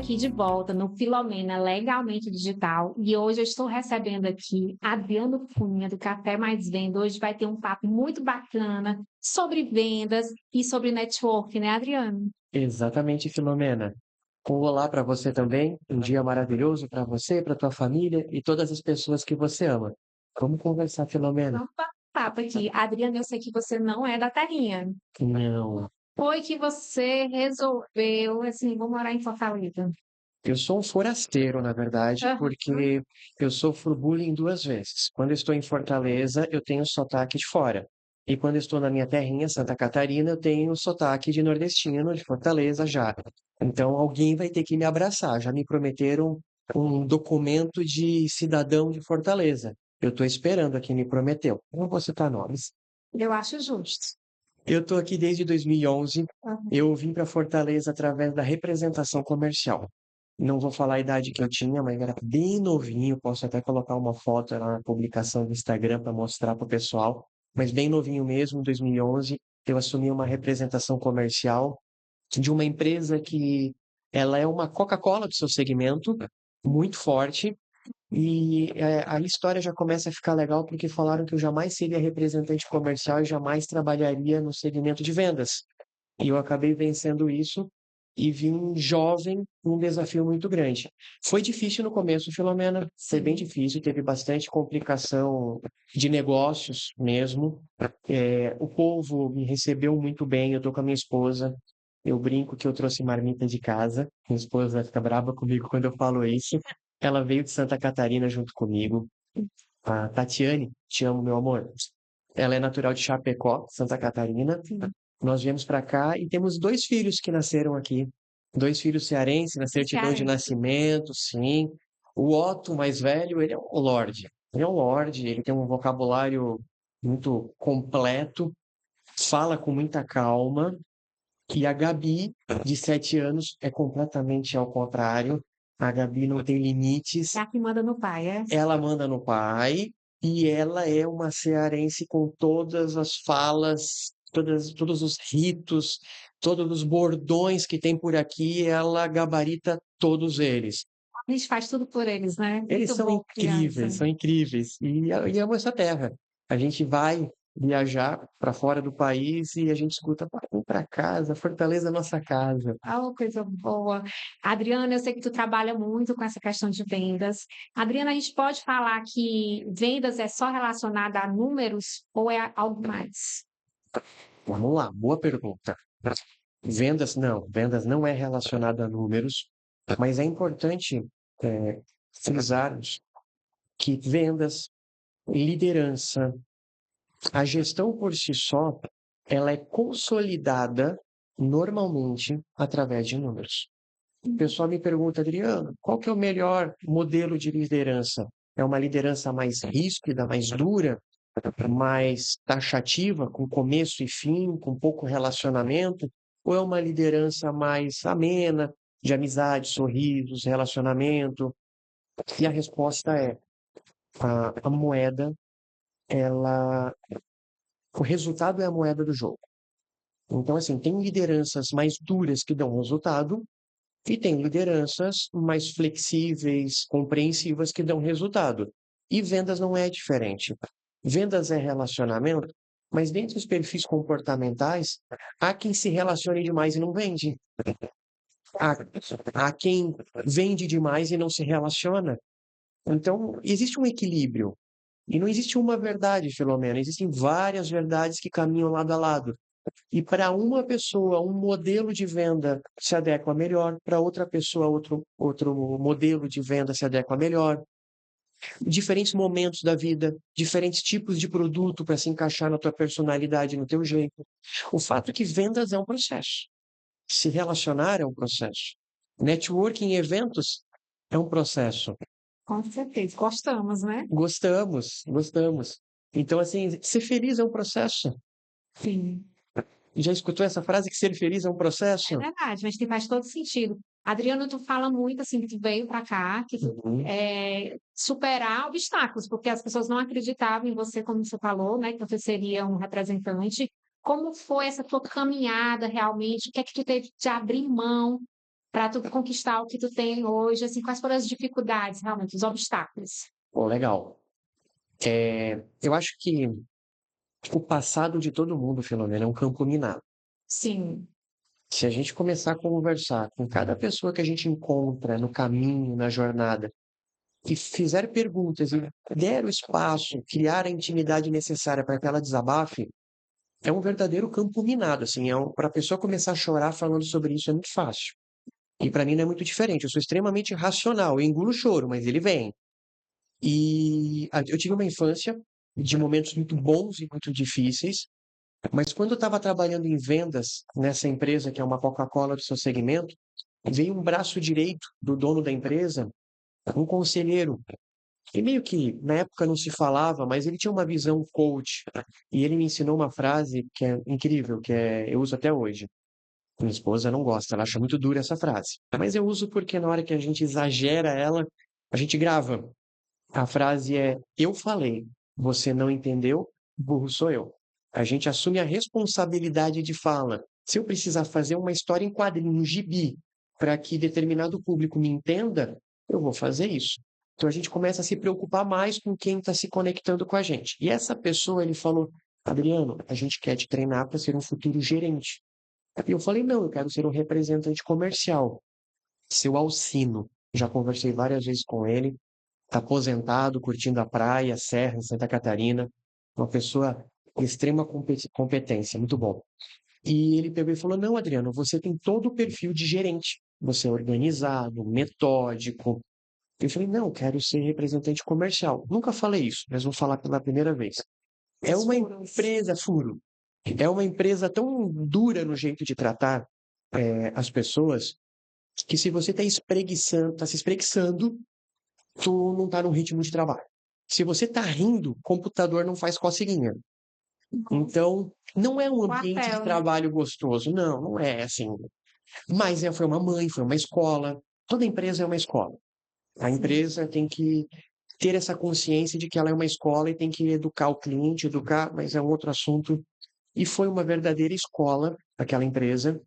aqui de volta no Filomena Legalmente Digital e hoje eu estou recebendo aqui Adriano Cunha do Café Mais Venda. Hoje vai ter um papo muito bacana sobre vendas e sobre network, né, Adriano? Exatamente, Filomena. Um olá para você também, um dia maravilhoso para você, para tua família e todas as pessoas que você ama. Vamos conversar, Filomena? Vamos bater um papo aqui. Adriano, eu sei que você não é da terrinha. Não, Foi que você resolveu, assim, vou morar em Fortaleza. eu sou um forasteiro, na verdade, Aham. porque eu sofro bullying duas vezes. Quando eu estou em Fortaleza, eu tenho sotaque de fora. E quando eu estou na minha terrinha, Santa Catarina, eu tenho sotaque de nordestino, de Fortaleza já. Então alguém vai ter que me abraçar. Já me prometeram um documento de cidadão de Fortaleza. Eu estou esperando a quem me prometeu. Não vou citar nomes. Eu acho justo. Eu estou aqui desde 2011. Aham. Eu vim para Fortaleza através da representação comercial. Não vou falar a idade que eu tinha, mas era bem novinho. Posso até colocar uma foto lá na publicação do Instagram para mostrar para o pessoal. Mas bem novinho mesmo, em 2011, eu assumi uma representação comercial de uma empresa que ela é uma Coca-Cola do seu segmento, muito forte. E a história já começa a ficar legal porque falaram que eu jamais seria representante comercial e jamais trabalharia no segmento de vendas. E eu acabei vencendo isso e vim jovem com um desafio muito grande. Foi difícil no começo, Filomena, foi bem Sim. difícil, teve bastante complicação de negócios mesmo. O povo me recebeu muito bem, eu estou com a minha esposa. Eu brinco que eu trouxe marmita de casa. Minha esposa fica brava comigo quando eu falo isso. Ela veio de Santa Catarina junto comigo. A Tatiane, te amo, meu amor. Ela é natural de Chapecó, Santa Catarina. Sim. Nós viemos para cá e temos dois filhos que nasceram aqui. Dois filhos cearenses, na certidão de Cearense. nascimento, sim. O Otto, mais velho, ele é um lorde. Ele é um lorde, ele tem um vocabulário muito completo, fala com muita calma. E a Gabi, de 7 anos, é completamente ao contrário. A Gabi não tem É limites, a que manda no pai, é? ela manda no pai e ela é uma cearense com todas as falas, todos os ritos, todos os bordões que tem por aqui, ela gabarita todos eles. A gente faz tudo por eles, né? Eles Muito bom, criança. são incríveis. E amo essa terra. A gente vai viajar para fora do país e a gente escuta, "Pá, vem para casa, Fortaleza é nossa casa." Ah, uma coisa boa. Adriana, eu sei que tu trabalha muito com essa questão de vendas. Adriana, a gente pode falar que vendas é só relacionada a números ou é algo mais? Vamos lá, boa pergunta. Vendas não é relacionado a números, mas é importante frisarmos que vendas, liderança, a gestão por si só, ela é consolidada normalmente através de números. O pessoal me pergunta, Adriano, qual que é o melhor modelo de liderança? É uma liderança mais ríspida, mais dura, mais taxativa, com começo e fim, com pouco relacionamento? Ou é uma liderança mais amena, de amizade, sorrisos, relacionamento? E a resposta é: a moeda, ela, o resultado é a moeda do jogo. Então, assim, tem lideranças mais duras que dão resultado e tem lideranças mais flexíveis, compreensivas que dão resultado. E vendas não é diferente. Vendas é relacionamento, mas dentre os perfis comportamentais, há quem se relacione demais e não vende. Há, há quem vende demais e não se relaciona. Então, existe um equilíbrio. E não existe uma verdade, Filomena. Existem várias verdades que caminham lado a lado. E para uma pessoa, um modelo de venda se adequa melhor, para outra pessoa, outro modelo de venda se adequa melhor. Diferentes momentos da vida, diferentes tipos de produto para se encaixar na tua personalidade, no teu jeito. O fato é que vendas é um processo. Se relacionar é um processo. Networking em eventos é um processo. Com certeza. Gostamos, né? Gostamos, gostamos. Então, assim, ser feliz é um processo. Sim. Já escutou essa frase que ser feliz é um É processo? verdade, mas que faz todo sentido. Adriano, tu fala muito assim que tu veio para cá, que tu Uhum. superar obstáculos, porque as pessoas não acreditavam em você, como você falou, né, que você seria um representante. Como foi essa tua caminhada realmente? O que é que tu teve de abrir mão para tu conquistar o que tu tem hoje, assim, quais foram as dificuldades, realmente, os obstáculos? Pô, legal. Eu acho que o passado de todo mundo, Filomena, é um campo minado. Sim, Se a gente começar a conversar com cada pessoa que a gente encontra no caminho, na jornada, e fizer perguntas e der o espaço, criar a intimidade necessária para que ela desabafe, é um verdadeiro campo minado, assim, para a pessoa começar a chorar falando sobre isso é muito fácil. E para mim não é muito diferente. Eu sou extremamente racional, eu engulo o choro, mas ele vem. Eu tive uma infância de momentos muito bons e muito difíceis, mas quando eu estava trabalhando em vendas nessa empresa, que é uma Coca-Cola do seu segmento, veio um braço direito do dono da empresa, um conselheiro. E meio que na época não se falava, mas ele tinha uma visão coach. E ele me ensinou uma frase que é incrível, eu uso até hoje. Minha esposa não gosta, ela acha muito dura essa frase. Mas eu uso porque na hora que a gente exagera ela, a gente grava. A frase é: eu falei, você não entendeu, burro sou eu. A gente assume a responsabilidade de fala. Se eu precisar fazer uma história em quadrinho, um gibi, para que determinado público me entenda, eu vou fazer isso. Então a gente começa a se preocupar mais com quem está se conectando com a gente. E essa pessoa, ele falou: Adriano, a gente quer te treinar para ser um futuro gerente. E eu falei: não, eu quero ser um representante comercial. Seu Alcino. Já conversei várias vezes com ele, está aposentado, curtindo a praia, a serra em Santa Catarina, uma pessoa de extrema competência, muito bom. E ele pegou e falou: não, Adriano, você tem todo o perfil de gerente. Você é organizado, metódico. Eu falei: não, quero ser representante comercial. Nunca falei isso, mas vou falar pela primeira vez. É os uma furos. empresa, furo. É uma empresa tão dura no jeito de tratar as pessoas que se você está espreguiçando, está se espreguiçando, tu não está no ritmo de trabalho. Se você está rindo, o computador não faz coceguinha. Então, não é um ambiente de Quartel, né? trabalho gostoso. Não, não é assim. Mas foi uma mãe, foi uma escola. Toda empresa é uma escola. A Sim. empresa tem que ter essa consciência de que ela é uma escola e tem que educar o cliente, educar, mas é um outro assunto. E foi uma verdadeira escola, aquela empresa.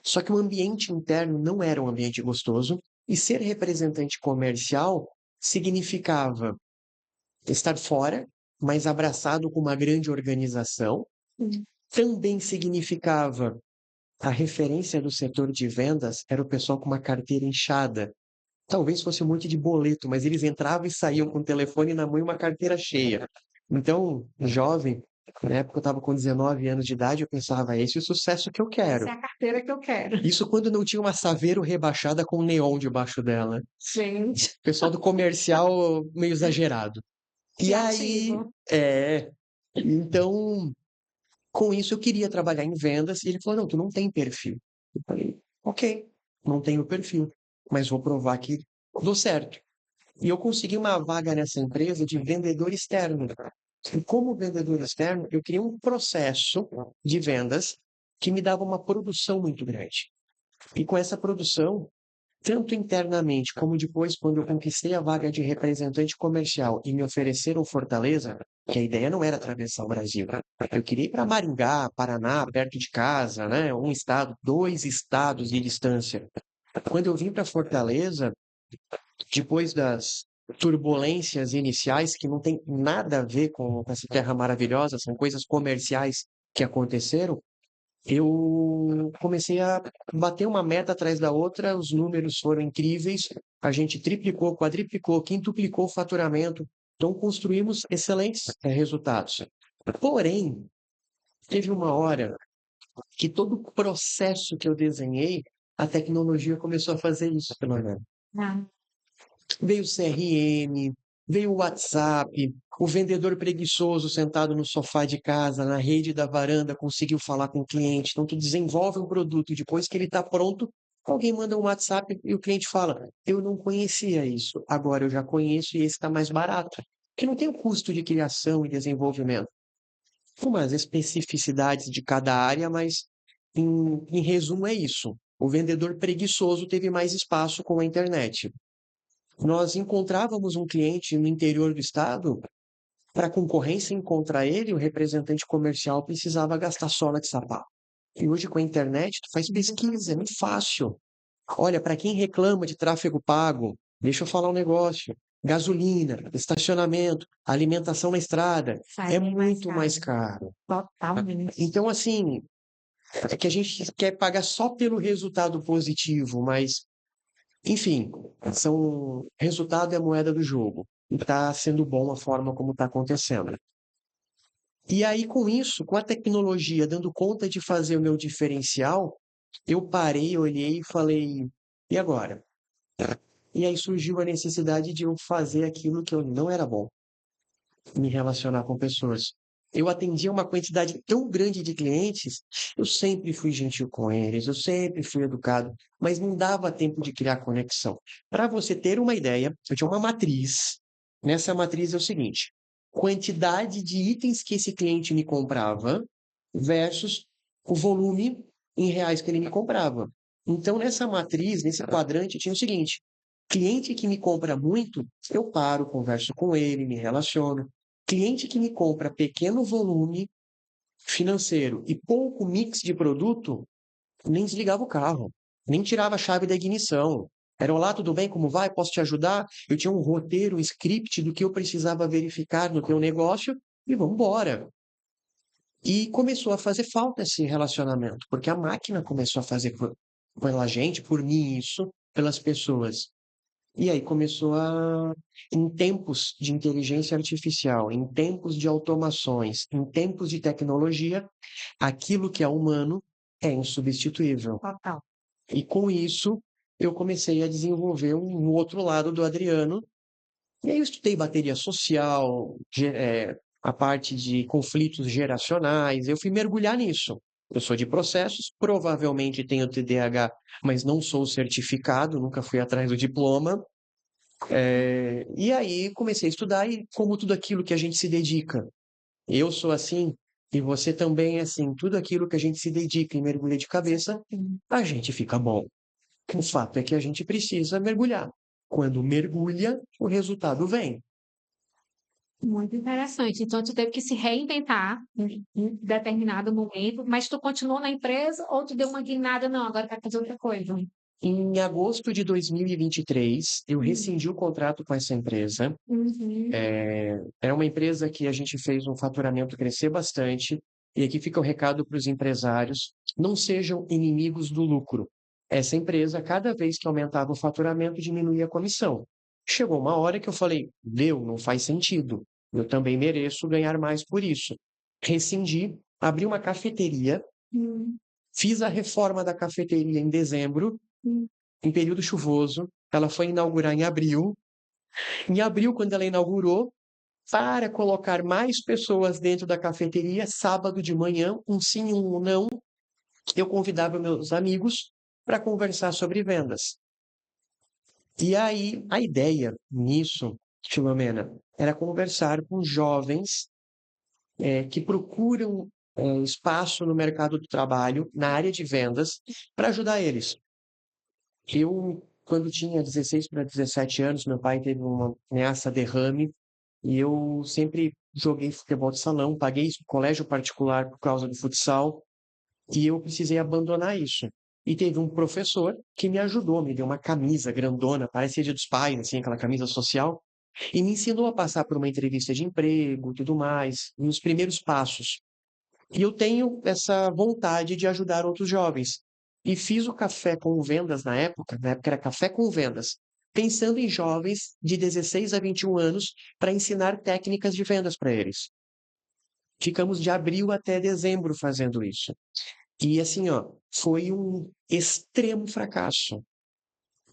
Só que o ambiente interno não era um ambiente gostoso. E ser representante comercial significava estar fora, mas abraçado com uma grande organização. Sim. Também significava a referência do setor de vendas era o pessoal com uma carteira inchada. Talvez fosse um monte de boleto, mas eles entravam e saíam com o telefone na mão e uma carteira cheia. Então, jovem, na época eu estava com 19 anos de idade, eu pensava: esse é o sucesso que eu Essa quero. é a carteira que eu quero. Isso quando não tinha uma Saveiro rebaixada com neon debaixo dela. Gente, O pessoal do comercial meio exagerado. E aí, criativo. então, com isso eu queria trabalhar em vendas e ele falou: não, tu não tem perfil. Eu falei: ok, não tenho perfil, mas vou provar que dou certo. E eu consegui uma vaga nessa empresa de vendedor externo. E como vendedor externo, eu criei um processo de vendas que me dava uma produção muito grande. E com essa produção, tanto internamente como depois, quando eu conquistei a vaga de representante comercial e me ofereceram Fortaleza, que a ideia não era atravessar o Brasil. Eu queria ir para Maringá, Paraná, perto de casa, né? Um estado, 2 estados de distância. Quando eu vim para Fortaleza, depois das turbulências iniciais, que não tem nada a ver com essa terra maravilhosa, são coisas comerciais que aconteceram, eu comecei a bater uma meta atrás da outra, os números foram incríveis, a gente triplicou, quadriplicou, quintuplicou o faturamento, então construímos excelentes resultados. Porém, teve uma hora que todo o processo que eu desenhei, a tecnologia começou a fazer isso, pelo menos. Ah, Veio o CRM, veio o WhatsApp, o vendedor preguiçoso sentado no sofá de casa, na rede da varanda, conseguiu falar com o cliente. Então, tu desenvolve um produto, depois que ele está pronto, alguém manda um WhatsApp e o cliente fala: eu não conhecia isso, agora eu já conheço e esse está mais barato. Que não tem o custo de criação e desenvolvimento. Umas especificidades de cada área, mas em resumo é isso. O vendedor preguiçoso teve mais espaço com a internet. Nós encontrávamos um cliente no interior do estado, para a concorrência encontrar ele, o representante comercial precisava gastar sola de sapato. E hoje com a internet, tu faz pesquisa, é muito fácil. Olha, para quem reclama de tráfego pago, deixa eu falar um negócio. Gasolina, estacionamento, alimentação na estrada, Sai é bem mais muito mais caro. caro. Totalmente. Então, assim, é que a gente quer pagar só pelo resultado positivo, mas, enfim, resultado é a moeda do jogo. E está sendo bom a forma como está acontecendo. E aí, com isso, com a tecnologia dando conta de fazer o meu diferencial, eu parei, olhei e falei, e agora? E aí surgiu a necessidade de eu fazer aquilo que eu não era bom, me relacionar com pessoas. Eu atendia uma quantidade tão grande de clientes, eu sempre fui gentil com eles, eu sempre fui educado, mas não dava tempo de criar conexão. Para você ter uma ideia, eu tinha uma matriz. Nessa matriz é o seguinte: quantidade de itens que esse cliente me comprava versus o volume em reais que ele me comprava. Então, nessa matriz, nesse quadrante, tinha o seguinte: cliente que me compra muito, eu paro, converso com ele, me relaciono. Cliente que me compra pequeno volume financeiro e pouco mix de produto, nem desligava o carro, nem tirava a chave da ignição. Era: olá, tudo bem? Como vai? Posso te ajudar? Eu tinha um roteiro, um script do que eu precisava verificar no teu negócio e vamos embora. E começou a fazer falta esse relacionamento, porque a máquina começou a fazer pela gente, por mim, isso, pelas pessoas. E aí começou a, em tempos de inteligência artificial, em tempos de automações, em tempos de tecnologia, aquilo que é humano é insubstituível. Total. E com isso, eu comecei a desenvolver um outro lado do Adriano. E aí eu estudei bateria social, a parte de conflitos geracionais, eu fui mergulhar nisso. Eu sou de processos, provavelmente tenho TDAH, mas não sou certificado, nunca fui atrás do diploma. E aí comecei a estudar e como tudo aquilo que a gente se dedica, eu sou assim e você também é assim, tudo aquilo que a gente se dedica e mergulha de cabeça, Sim. a gente fica bom. O fato é que a gente precisa mergulhar. Quando mergulha, o resultado vem. Muito interessante. Então, tu teve que se reinventar em determinado momento, mas tu continuou na empresa ou tu deu uma guinada? Não, agora quero fazer outra coisa. Em agosto de 2023, eu Hum. rescindi o contrato com essa empresa. Uhum. Era uma empresa que a gente fez um faturamento crescer bastante. E aqui fica o recado para os empresários: não sejam inimigos do lucro. Essa empresa, cada vez que aumentava o faturamento, diminuía a comissão. Chegou uma hora que eu falei: deu, não faz sentido. Eu também mereço ganhar mais por isso. Rescindi, abri uma cafeteria, Hum. fiz a reforma da cafeteria em dezembro, Hum. em período chuvoso. Ela foi inaugurar em abril. Em abril, quando ela inaugurou, para colocar mais pessoas dentro da cafeteria, sábado de manhã, um sim e um não, eu convidava meus amigos para conversar sobre vendas. E aí, a ideia nisso, Filomena, era conversar com jovens que procuram espaço no mercado do trabalho, na área de vendas, para ajudar eles. Eu, quando tinha 16 para 17 anos, meu pai teve uma ameaça derrame e eu sempre joguei futebol de salão, paguei colégio particular por causa do futsal e eu precisei abandonar isso. E teve um professor que me ajudou, me deu uma camisa grandona, parecia Dia dos Pais, assim, aquela camisa social, e me ensinou a passar por uma entrevista de emprego, tudo mais, nos primeiros passos. E eu tenho essa vontade de ajudar outros jovens. E fiz o Café com Vendas na época era Café com Vendas, pensando em jovens de 16 a 21 anos para ensinar técnicas de vendas para eles. Ficamos de abril até dezembro fazendo isso. E assim, ó, foi um extremo fracasso,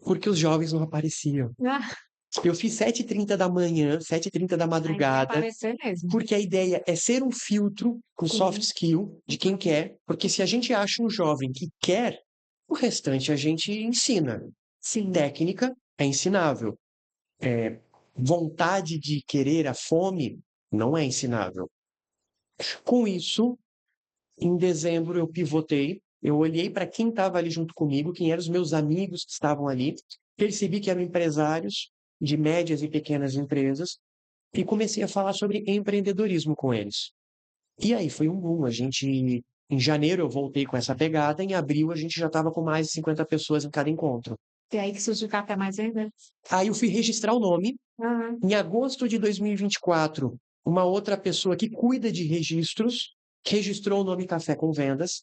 porque os jovens não apareciam. Ah, Eu fiz 7h30 da manhã, 7h30 da aí vai madrugada, aparecer mesmo. porque a ideia é ser um filtro com soft Sim. skill de quem quer, porque se a gente acha um jovem que quer, o restante a gente ensina. Sim. Técnica é ensinável. Vontade de querer, a fome, não é ensinável. Com isso, em dezembro eu pivotei, eu olhei para quem estava ali junto comigo, quem eram os meus amigos que estavam ali, percebi que eram empresários de médias e pequenas empresas e comecei a falar sobre empreendedorismo com eles. E aí foi um boom. A gente Em janeiro eu voltei com essa pegada, em abril a gente já estava com mais de 50 pessoas em cada encontro. E aí que surgiu o Café Mais Vendas? Aí eu fui registrar o nome. Aham. Em agosto de 2024, uma outra pessoa que cuida de registros registrou o nome Café com Vendas,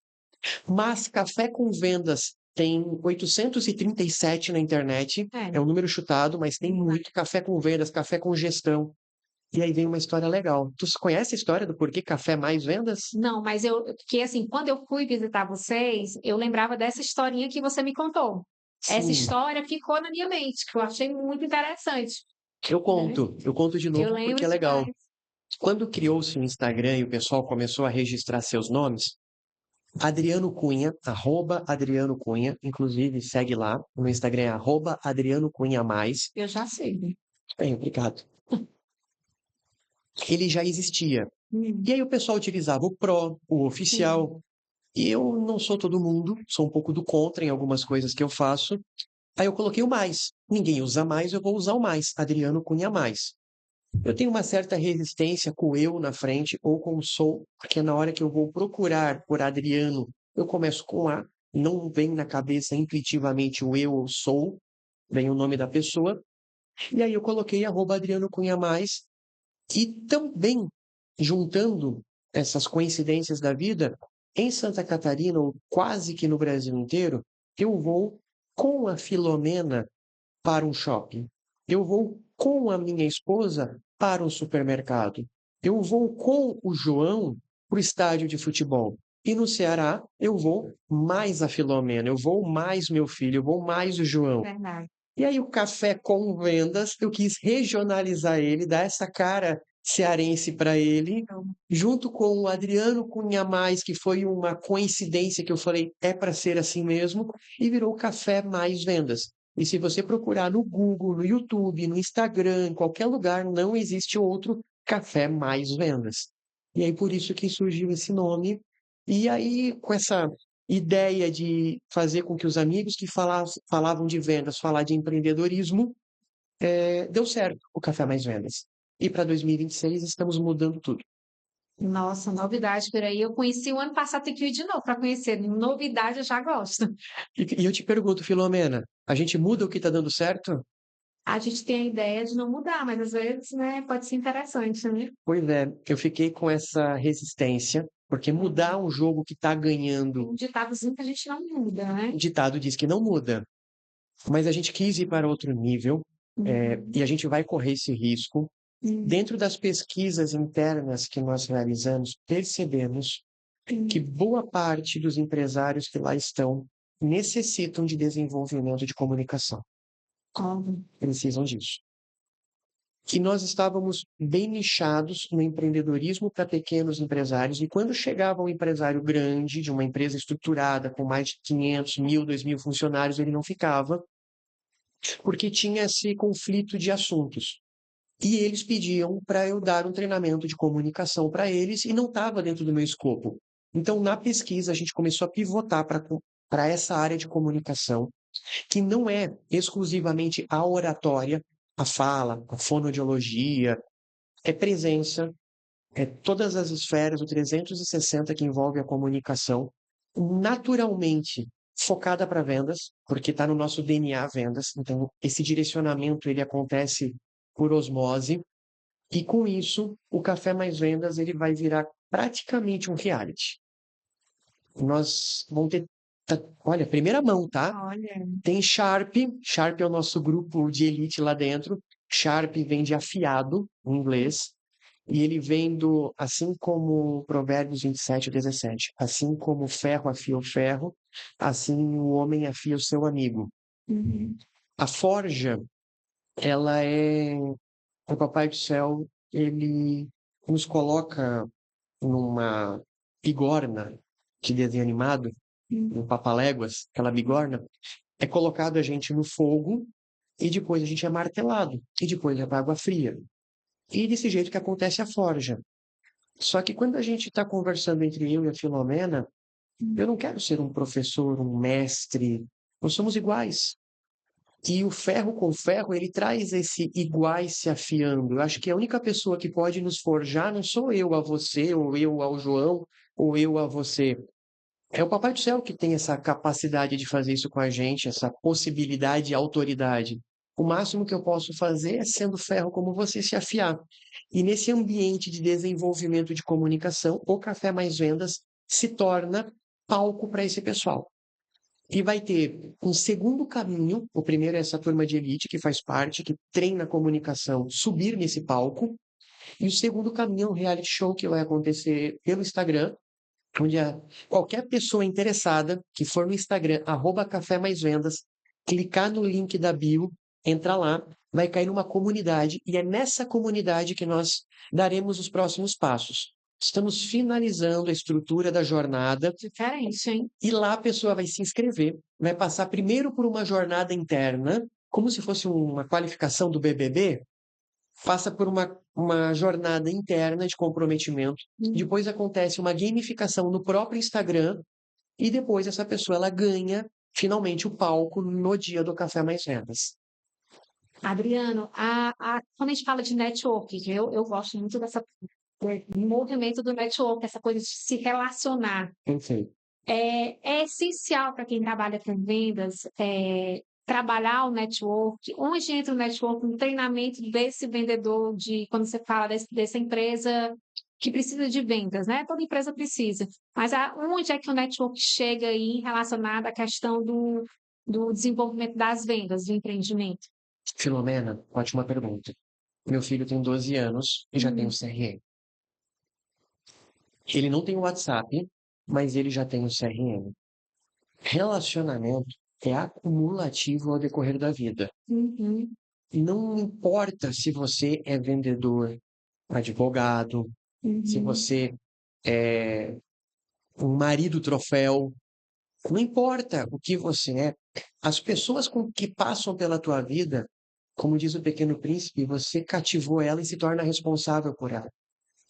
mas Café com Vendas tem 837 na internet, É. é um número chutado, mas tem muito Café com Vendas, Café com Gestão. E aí vem uma história legal. Tu conhece a história do porquê Café Mais Vendas? Não, mas porque assim, quando eu fui visitar vocês, eu lembrava dessa historinha que você me contou. Essa Sim, história ficou na minha mente, que eu achei muito interessante, né? eu conto de Eu novo porque lembro é legal. demais. Quando criou-se o Instagram e o pessoal começou a registrar seus nomes, Adriano Cunha, @Adriano Cunha, inclusive segue lá, no Instagram é @Adriano Cunha mais. Eu já sei, né? Bem, obrigado. Ele já existia. Hum, E aí o pessoal utilizava o Pro, o sim, oficial, e eu não sou todo mundo, sou um pouco do contra em algumas coisas que eu faço. Aí eu coloquei o mais. Ninguém usa mais, eu vou usar o mais. Adriano Cunha mais. Eu tenho uma certa resistência com o eu na frente ou com o sou, porque na hora que eu vou procurar por Adriano, eu começo com A, não vem na cabeça intuitivamente o eu ou sou, vem o nome da pessoa. E aí eu coloquei @Adriano Cunha mais. E também, juntando essas coincidências da vida, em Santa Catarina, ou quase que no Brasil inteiro, eu vou com a Filomena para um shopping. Eu vou com a minha esposa para um supermercado. Eu vou com o João para o estádio de futebol. E no Ceará, eu vou mais a Filomena, eu vou mais meu filho, eu vou mais o João. verdade. E aí o Café com Vendas, eu quis regionalizar ele, dar essa cara cearense para ele, Então, junto com o Adriano Cunha Mais, que foi uma coincidência que eu falei, é para ser assim mesmo, e virou Café Mais Vendas. E se você procurar no Google, no YouTube, no Instagram, em qualquer lugar, não existe outro Café Mais Vendas. E aí por isso que surgiu esse nome. E aí, com essa ideia de fazer com que os amigos que falavam de vendas, falar de empreendedorismo, deu certo o Café Mais Vendas. E para 2026 estamos mudando tudo. nossa, novidade por aí. Eu conheci o ano passado, tem que ir de novo para conhecer. Novidade eu já gosto. E eu te pergunto, Filomena, a gente muda o que está dando certo? A gente tem a ideia de não mudar, mas às vezes, né, pode ser interessante, né? Pois é, eu fiquei com essa resistência, porque mudar um jogo que está Tem ganhando, um ditadozinho que a gente não muda, né? o ditado diz que não muda. Mas a gente quis ir para outro nível, Uhum. e a gente vai correr esse risco. Uhum. Dentro das pesquisas internas que nós realizamos, percebemos que boa parte dos empresários que lá estão necessitam de desenvolvimento de comunicação. Óbvio. Precisam disso. Que nós estávamos bem nichados no empreendedorismo para pequenos empresários, e quando chegava um empresário grande, de uma empresa estruturada, com mais de 500, 1.000, 2.000 funcionários, ele não ficava, porque tinha esse conflito de assuntos. E eles pediam para eu dar um treinamento de comunicação para eles e não estava dentro do meu escopo. Então, na pesquisa, a gente começou a pivotar para essa área de comunicação, que não é exclusivamente a oratória, a fala, a fonoaudiologia, é presença, é todas as esferas, o 360 que envolve a comunicação, naturalmente focada para vendas, porque está no nosso DNA vendas. Então, esse direcionamento ele acontece por osmose. E com isso, o Café Mais Vendas ele vai virar praticamente um reality. Nós vamos ter, olha, primeira mão, tá? Olha, Tem Sharp, Sharp é o nosso grupo de elite lá dentro. Sharp vem de afiado, em inglês, e ele vem do, assim como Provérbios 27:17, assim como o ferro afia o ferro, assim o homem afia o seu amigo. uhum. A forja, ela é, o Papai do Céu, ele nos coloca numa bigorna de desenho animado, Uhum. um Papaléguas, aquela bigorna, é colocado a gente no fogo e depois a gente é martelado e depois é para água fria. E desse jeito que acontece a forja. Só que quando a gente está conversando entre eu e a Filomena, eu não quero ser um professor, um mestre. Nós somos iguais. E o ferro com ferro, ele traz esse iguais se afiando. Eu acho que a única pessoa que pode nos forjar não sou eu a você, ou eu ao João, ou eu a você. É o Papai do Céu que tem essa capacidade de fazer isso com a gente, essa possibilidade e autoridade. O máximo que eu posso fazer é, sendo ferro como você, se afiar. E nesse ambiente de desenvolvimento de comunicação, o Café Mais Vendas se torna palco para esse pessoal. E vai ter um segundo caminho, o primeiro é essa turma de elite que faz parte, que treina a comunicação, subir nesse palco. E o segundo caminho é um reality show que vai acontecer pelo Instagram, onde qualquer pessoa interessada que for no Instagram, @Café Mais Vendas, clicar no link da bio, entrar lá, vai cair numa comunidade, e é nessa comunidade que nós daremos os próximos passos. Estamos finalizando a estrutura da jornada, Diferente, hein? e lá a pessoa vai se inscrever, vai passar primeiro por uma jornada interna, como se fosse uma qualificação do BBB, passa por uma jornada interna de comprometimento, depois acontece uma gamificação no próprio Instagram, e depois essa pessoa ela ganha finalmente o palco no dia do Café Mais Vendas. Adriano, quando a gente fala de networking, eu gosto muito do movimento do network, essa coisa de se relacionar. Enfim, É essencial para quem trabalha com vendas, trabalhar o network. Onde entra o network? No treinamento desse vendedor, quando você fala dessa empresa que precisa de vendas, né? Toda empresa precisa. Mas onde é que o network chega aí relacionado à questão do desenvolvimento das vendas, do empreendimento? Filomena, ótima pergunta. Meu filho tem 12 anos e já tem o Hum, CRM. Ele não tem o WhatsApp, mas ele já tem o CRM. Relacionamento é acumulativo ao decorrer da vida. uhum, Não importa se você é vendedor, advogado, se uhum. você é um marido troféu, não importa o que você é, as pessoas com que passam pela tua vida, como diz o Pequeno Príncipe, você cativou ela e se torna responsável por ela.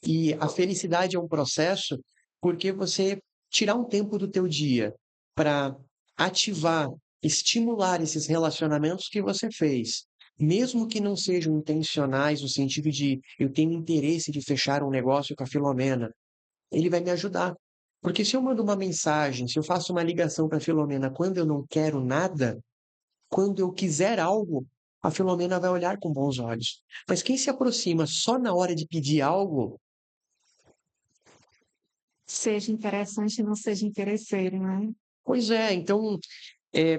E a felicidade é um processo porque você tirar um tempo do teu dia para ativar, estimular esses relacionamentos que você fez, mesmo que não sejam intencionais no sentido de eu tenho interesse de fechar um negócio com a Filomena, ele vai me ajudar. Porque se eu mando uma mensagem, se eu faço uma ligação para a Filomena quando eu não quero nada, quando eu quiser algo, a Filomena vai olhar com bons olhos. Mas quem se aproxima só na hora de pedir algo, Seja interessante e não seja interesseiro, né? pois é, então é,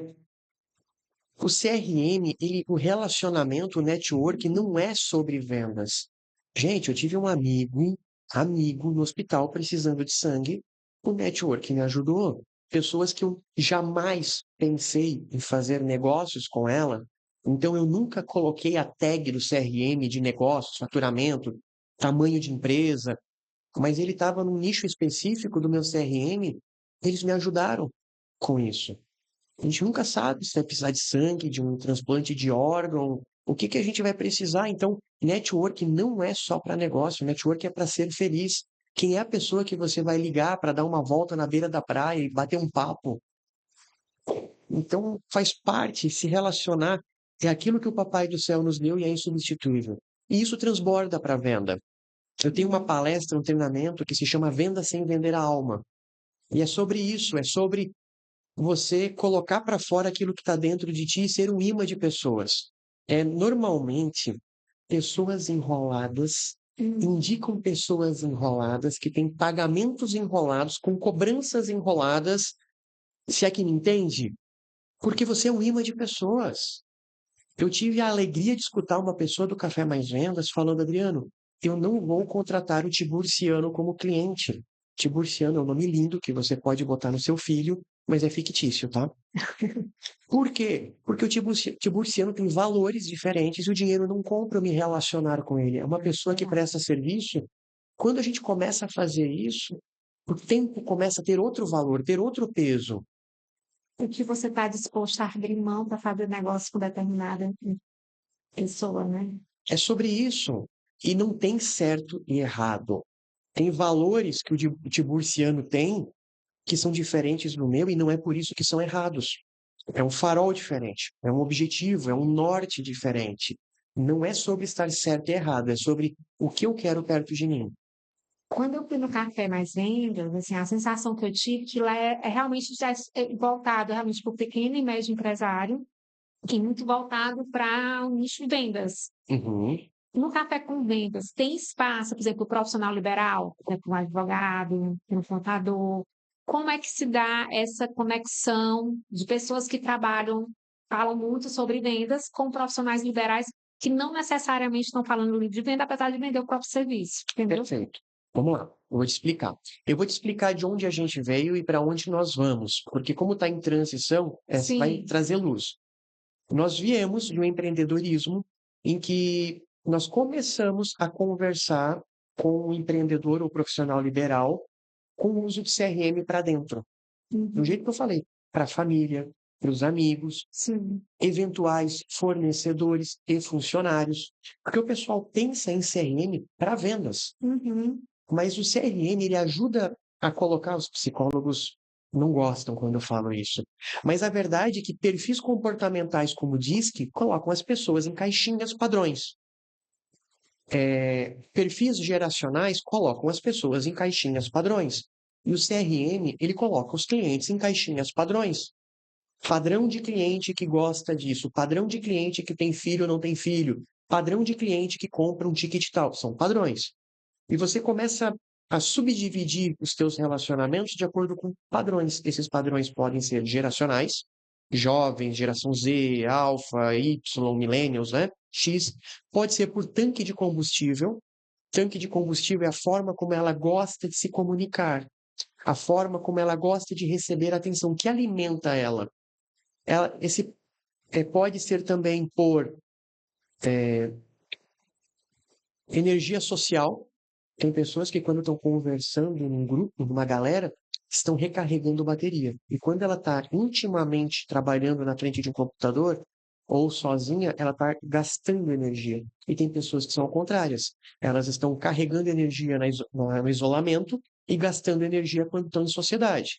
o CRM, o relacionamento, o network não é sobre vendas. Gente, eu tive um amigo no hospital precisando de sangue, o network me ajudou. Pessoas que eu jamais pensei em fazer negócios com ela, então eu nunca coloquei a tag do CRM de negócios, faturamento, tamanho de empresa, mas ele estava num nicho específico do meu CRM, eles me ajudaram com isso. A gente nunca sabe se vai precisar de sangue, de um transplante de órgão, o que que a gente vai precisar. Então, network não é só para negócio, network é para ser feliz. Quem é a pessoa que você vai ligar para dar uma volta na beira da praia e bater um papo? Então, faz parte se relacionar, é aquilo que o Papai do Céu nos deu e é insubstituível. E isso transborda para a venda. Eu tenho uma palestra, um treinamento que se chama Venda Sem Vender a Alma. E é sobre isso, é sobre você colocar para fora aquilo que está dentro de ti e ser um imã de pessoas. Normalmente, pessoas enroladas indicam pessoas enroladas que têm pagamentos enrolados, com cobranças enroladas, se é que me entende, porque você é um imã de pessoas. Eu tive a alegria de escutar uma pessoa do Café Mais Vendas falando, Adriano, eu não vou contratar o Tiburciano como cliente. Tiburciano é um nome lindo que você pode botar no seu filho, mas é fictício, tá? Por quê? Porque o Tiburciano tem valores diferentes e o dinheiro não compra eu me relacionar com ele. É uma pessoa que presta serviço. Quando a gente começa a fazer isso, o tempo começa a ter outro valor, ter outro peso. O que você está disposto a abrir mão para fazer negócio com determinada pessoa, né? É sobre isso. E não tem certo e errado. Tem valores que o Tiburciano tem que são diferentes do meu e não é por isso que são errados. É um farol diferente, é um objetivo, é um norte diferente. Não é sobre estar certo e errado, é sobre o que eu quero perto de mim. Quando eu fui no Café Mais Vendas, assim, a sensação que eu tive que lá é realmente já voltado realmente para o pequeno e médio empresário, e muito voltado para o nicho de vendas. Uhum. No Café com Vendas, tem espaço, por exemplo, para o profissional liberal, para um advogado, para um contador? Como é que se dá essa conexão de pessoas que trabalham, falam muito sobre vendas, com profissionais liberais que não necessariamente estão falando de venda, apesar de vender o próprio serviço, entendeu? Perfeito. Vamos lá, eu vou te explicar. Eu vou te explicar de onde a gente veio e para onde nós vamos, porque como está em transição, vai Sim. trazer luz. Nós viemos de um empreendedorismo em que nós começamos a conversar com o empreendedor ou profissional liberal com o uso de CRM para dentro. Do Uhum. jeito que eu falei, para a família, para os amigos, Sim. eventuais fornecedores e funcionários, porque o pessoal pensa em CRM para vendas. Uhum. Mas o CRM, ele ajuda a colocar, os psicólogos não gostam quando eu falo isso. Mas a verdade é que perfis comportamentais como o DISC colocam as pessoas em caixinhas padrões. Perfis geracionais colocam as pessoas em caixinhas padrões. E o CRM, ele coloca os clientes em caixinhas padrões. Padrão de cliente que gosta disso, padrão de cliente que tem filho ou não tem filho, padrão de cliente que compra um ticket tal, são padrões. E você começa a subdividir os teus relacionamentos de acordo com padrões. Esses padrões podem ser geracionais, jovens, geração Z, alfa, Y, millennials, né? X. Pode ser por tanque de combustível. Tanque de combustível é a forma como ela gosta de se comunicar, a forma como ela gosta de receber atenção, que alimenta ela. Pode ser também por energia social. Tem pessoas que, quando estão conversando num grupo, numa galera, estão recarregando bateria. E quando ela está intimamente trabalhando na frente de um computador ou sozinha, ela está gastando energia. E tem pessoas que são contrárias. Elas estão carregando energia no isolamento e gastando energia quando estão em sociedade.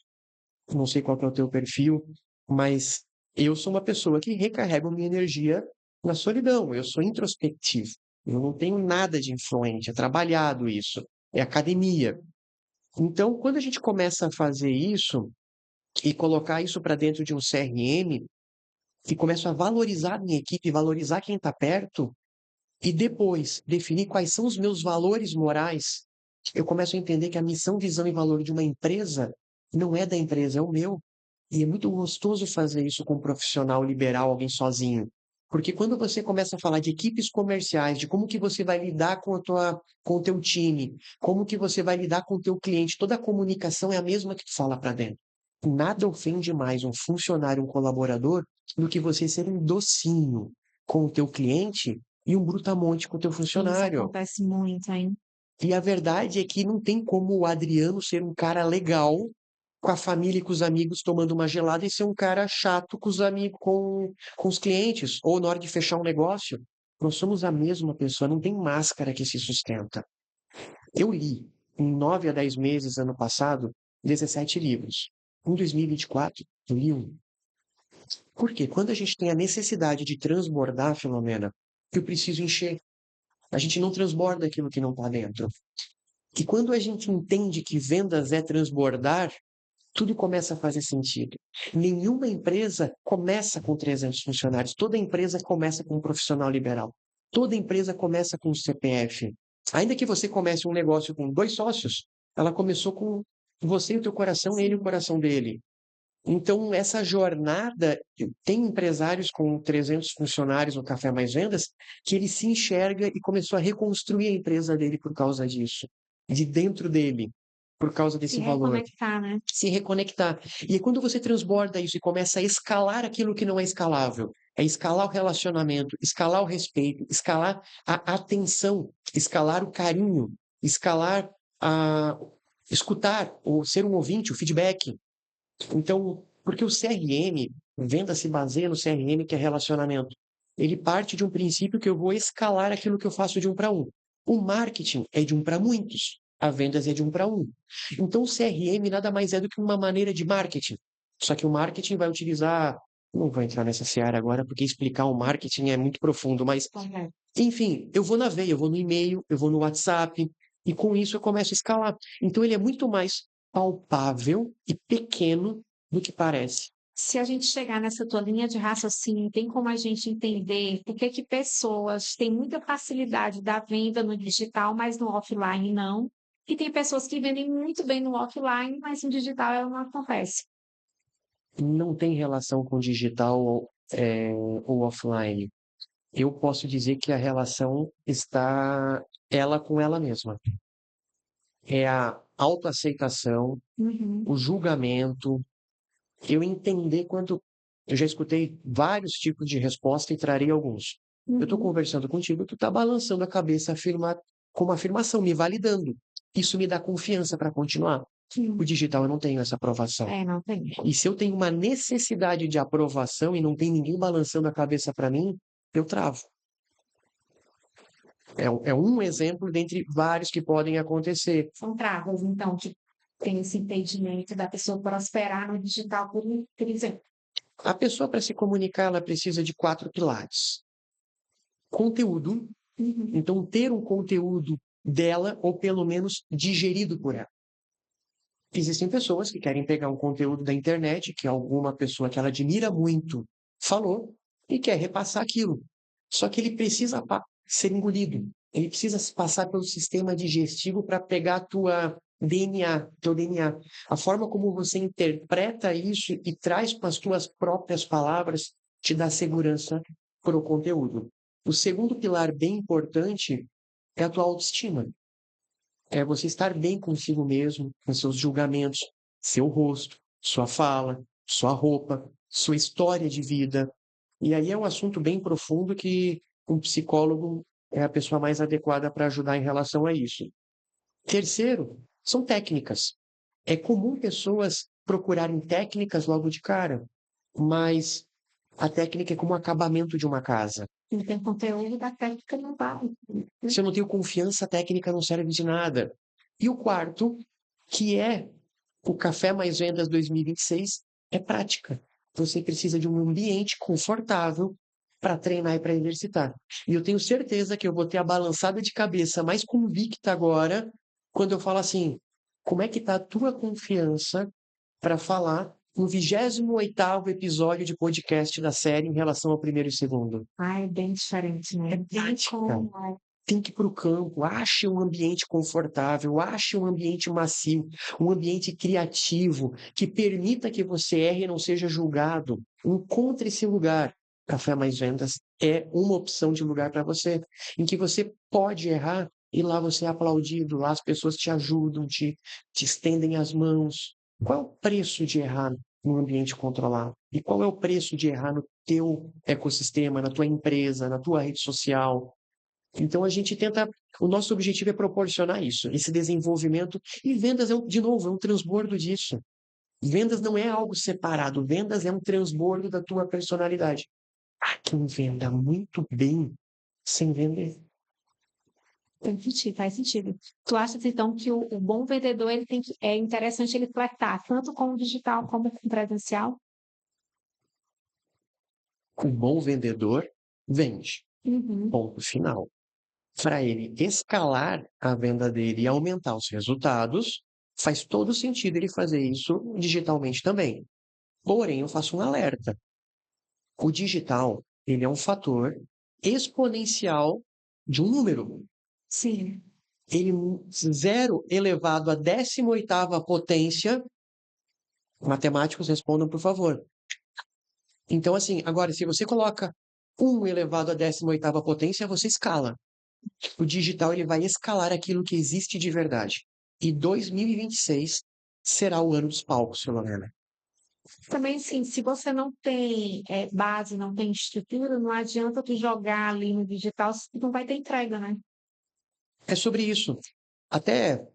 Não sei qual que é o teu perfil, mas eu sou uma pessoa que recarrega minha energia na solidão. Eu sou introspectivo. Eu não tenho nada de influente. É trabalhado isso. É academia. Então, quando a gente começa a fazer isso e colocar isso para dentro de um CRM, e começo a valorizar a minha equipe, valorizar quem está perto, e depois definir quais são os meus valores morais, eu começo a entender que a missão, visão e valor de uma empresa não é da empresa, é o meu. E é muito gostoso fazer isso com um profissional liberal, alguém sozinho. Porque quando você começa a falar de equipes comerciais, de como que você vai lidar com o teu time, como que você vai lidar com o teu cliente, toda a comunicação é a mesma que tu fala para dentro. Nada ofende mais um funcionário, um colaborador, do que você ser um docinho com o teu cliente e um brutamonte com o teu Isso funcionário. acontece muito, hein? E a verdade é que não tem como o Adriano ser um cara legal com a família e com os amigos tomando uma gelada e ser um cara chato com os amigos, com os clientes, ou na hora de fechar um negócio. Nós somos a mesma pessoa, não tem máscara que se sustenta. Eu li, em 9 a 10 meses, ano passado, 17 livros. Em 2024, eu li um. Por quê? Quando a gente tem a necessidade de transbordar, Filomena, eu preciso encher. A gente não transborda aquilo que não está dentro. E quando a gente entende que vendas é transbordar, tudo começa a fazer sentido. Nenhuma empresa começa com 300 funcionários. Toda empresa começa com um profissional liberal. Toda empresa começa com um CPF. Ainda que você comece um negócio com 2 sócios, ela começou com você e o teu coração, ele e o Sim. coração dele. Então, essa jornada, tem empresários com 300 funcionários no Café Mais Vendas, que ele se enxerga e começou a reconstruir a empresa dele por causa disso, de dentro dele, por causa Se desse valor, reconectar, né? se reconectar. E aí, quando você transborda isso e começa a escalar aquilo que não é escalável, é escalar o relacionamento, escalar o respeito, escalar a atenção, escalar o carinho, escalar a escutar, ou ser um ouvinte, o feedback. Então, porque o CRM, venda se baseia no CRM, que é relacionamento. Ele parte de um princípio que eu vou escalar aquilo que eu faço de um para um. O marketing é de um para muitos. A vendas é de um para um. Então, o CRM nada mais é do que uma maneira de marketing. Só que o marketing vai utilizar. Não vou entrar nessa seara agora, porque explicar o marketing é muito profundo, mas, Correto. enfim, eu vou na veia, eu vou no e-mail, eu vou no WhatsApp, E com isso eu começo a escalar. Então ele é muito mais palpável e pequeno do que parece. Se a gente chegar nessa tua linha de raciocínio, tem como a gente entender por que que pessoas têm muita facilidade da venda no digital, mas no offline não? E tem pessoas que vendem muito bem no offline, mas no digital ela não acontece. Não tem relação com digital ou offline. Eu posso dizer que a relação está ela com ela mesma. É a autoaceitação, Uhum, o julgamento, eu entender quando. Eu já escutei vários tipos de resposta e trarei alguns. Eu estou uhum, conversando contigo, tu está balançando a cabeça com uma afirmação, me validando. Isso me dá confiança para continuar. O sim. digital eu não tenho essa aprovação. É, não tem. E se eu tenho uma necessidade de aprovação e não tem ninguém balançando a cabeça para mim, eu travo. É um exemplo dentre vários que podem acontecer. São travas, então, que tem esse impedimento da pessoa prosperar no digital, por exemplo. A pessoa, para se comunicar, ela precisa de 4 pilares. Conteúdo, Uhum, então ter um conteúdo dela, ou pelo menos digerido por ela. Existem pessoas que querem pegar um conteúdo da internet, que alguma pessoa que ela admira muito falou, e quer repassar aquilo. Só que ele precisa ser engolido. Ele precisa passar pelo sistema digestivo para pegar teu DNA. A forma como você interpreta isso e traz com as tuas próprias palavras te dá segurança para o conteúdo. O segundo pilar bem importante é a tua autoestima. É você estar bem consigo mesmo, com seus julgamentos, seu rosto, sua fala, sua roupa, sua história de vida. E aí é um assunto bem profundo que um psicólogo é a pessoa mais adequada para ajudar em relação a isso. Terceiro, são técnicas. É comum pessoas procurarem técnicas logo de cara, mas a técnica é como o acabamento de uma casa. não tem conteúdo da técnica não vale. Se eu não tenho confiança, a técnica não serve de nada. E o quarto, que é o Café Mais Vendas 2026, é prática. Você precisa de um ambiente confortável para treinar e para exercitar. E eu tenho certeza que eu vou ter a balançada de cabeça mais convicta agora, quando eu falo assim: como é que está a tua confiança para falar no 28º episódio de podcast da série em relação ao primeiro e segundo? Ah, é bem diferente, né? É Não tem prática. como. Tem que ir para o campo, ache um ambiente confortável, ache um ambiente macio, um ambiente criativo, que permita que você erre e não seja julgado. Encontre esse lugar. Café Mais Vendas é uma opção de lugar para você, em que você pode errar e lá você é aplaudido, lá as pessoas te ajudam, te estendem as mãos. Qual é o preço de errar num ambiente controlado? E qual é o preço de errar no teu ecossistema, na tua empresa, na tua rede social? Então a gente tenta, o nosso objetivo é proporcionar isso, esse desenvolvimento. E vendas, de novo, é um transbordo disso. Vendas não é algo separado, vendas é um transbordo da tua personalidade. Há quem venda muito bem sem vender. Tem sentido, faz sentido. Tu achas, então, que o bom vendedor ele tem que, é interessante ele flertar tanto com o digital como com o presencial? Um bom vendedor vende. Uhum. Ponto final. Para ele escalar a venda dele e aumentar os resultados, faz todo sentido ele fazer isso digitalmente também. Porém, eu faço um alerta. O digital, ele é um fator exponencial de um número. Sim. Ele 0 elevado à 18ª potência, matemáticos respondam, por favor. Então, assim, agora, se você coloca 1 elevado à 18ª potência, você escala. O digital, ele vai escalar aquilo que existe de verdade. E 2026 será o ano dos palcos, Filomena. Também, sim, se você não tem base, não tem estrutura, não adianta tu jogar ali no digital, não vai ter entrega, né? É sobre isso. Até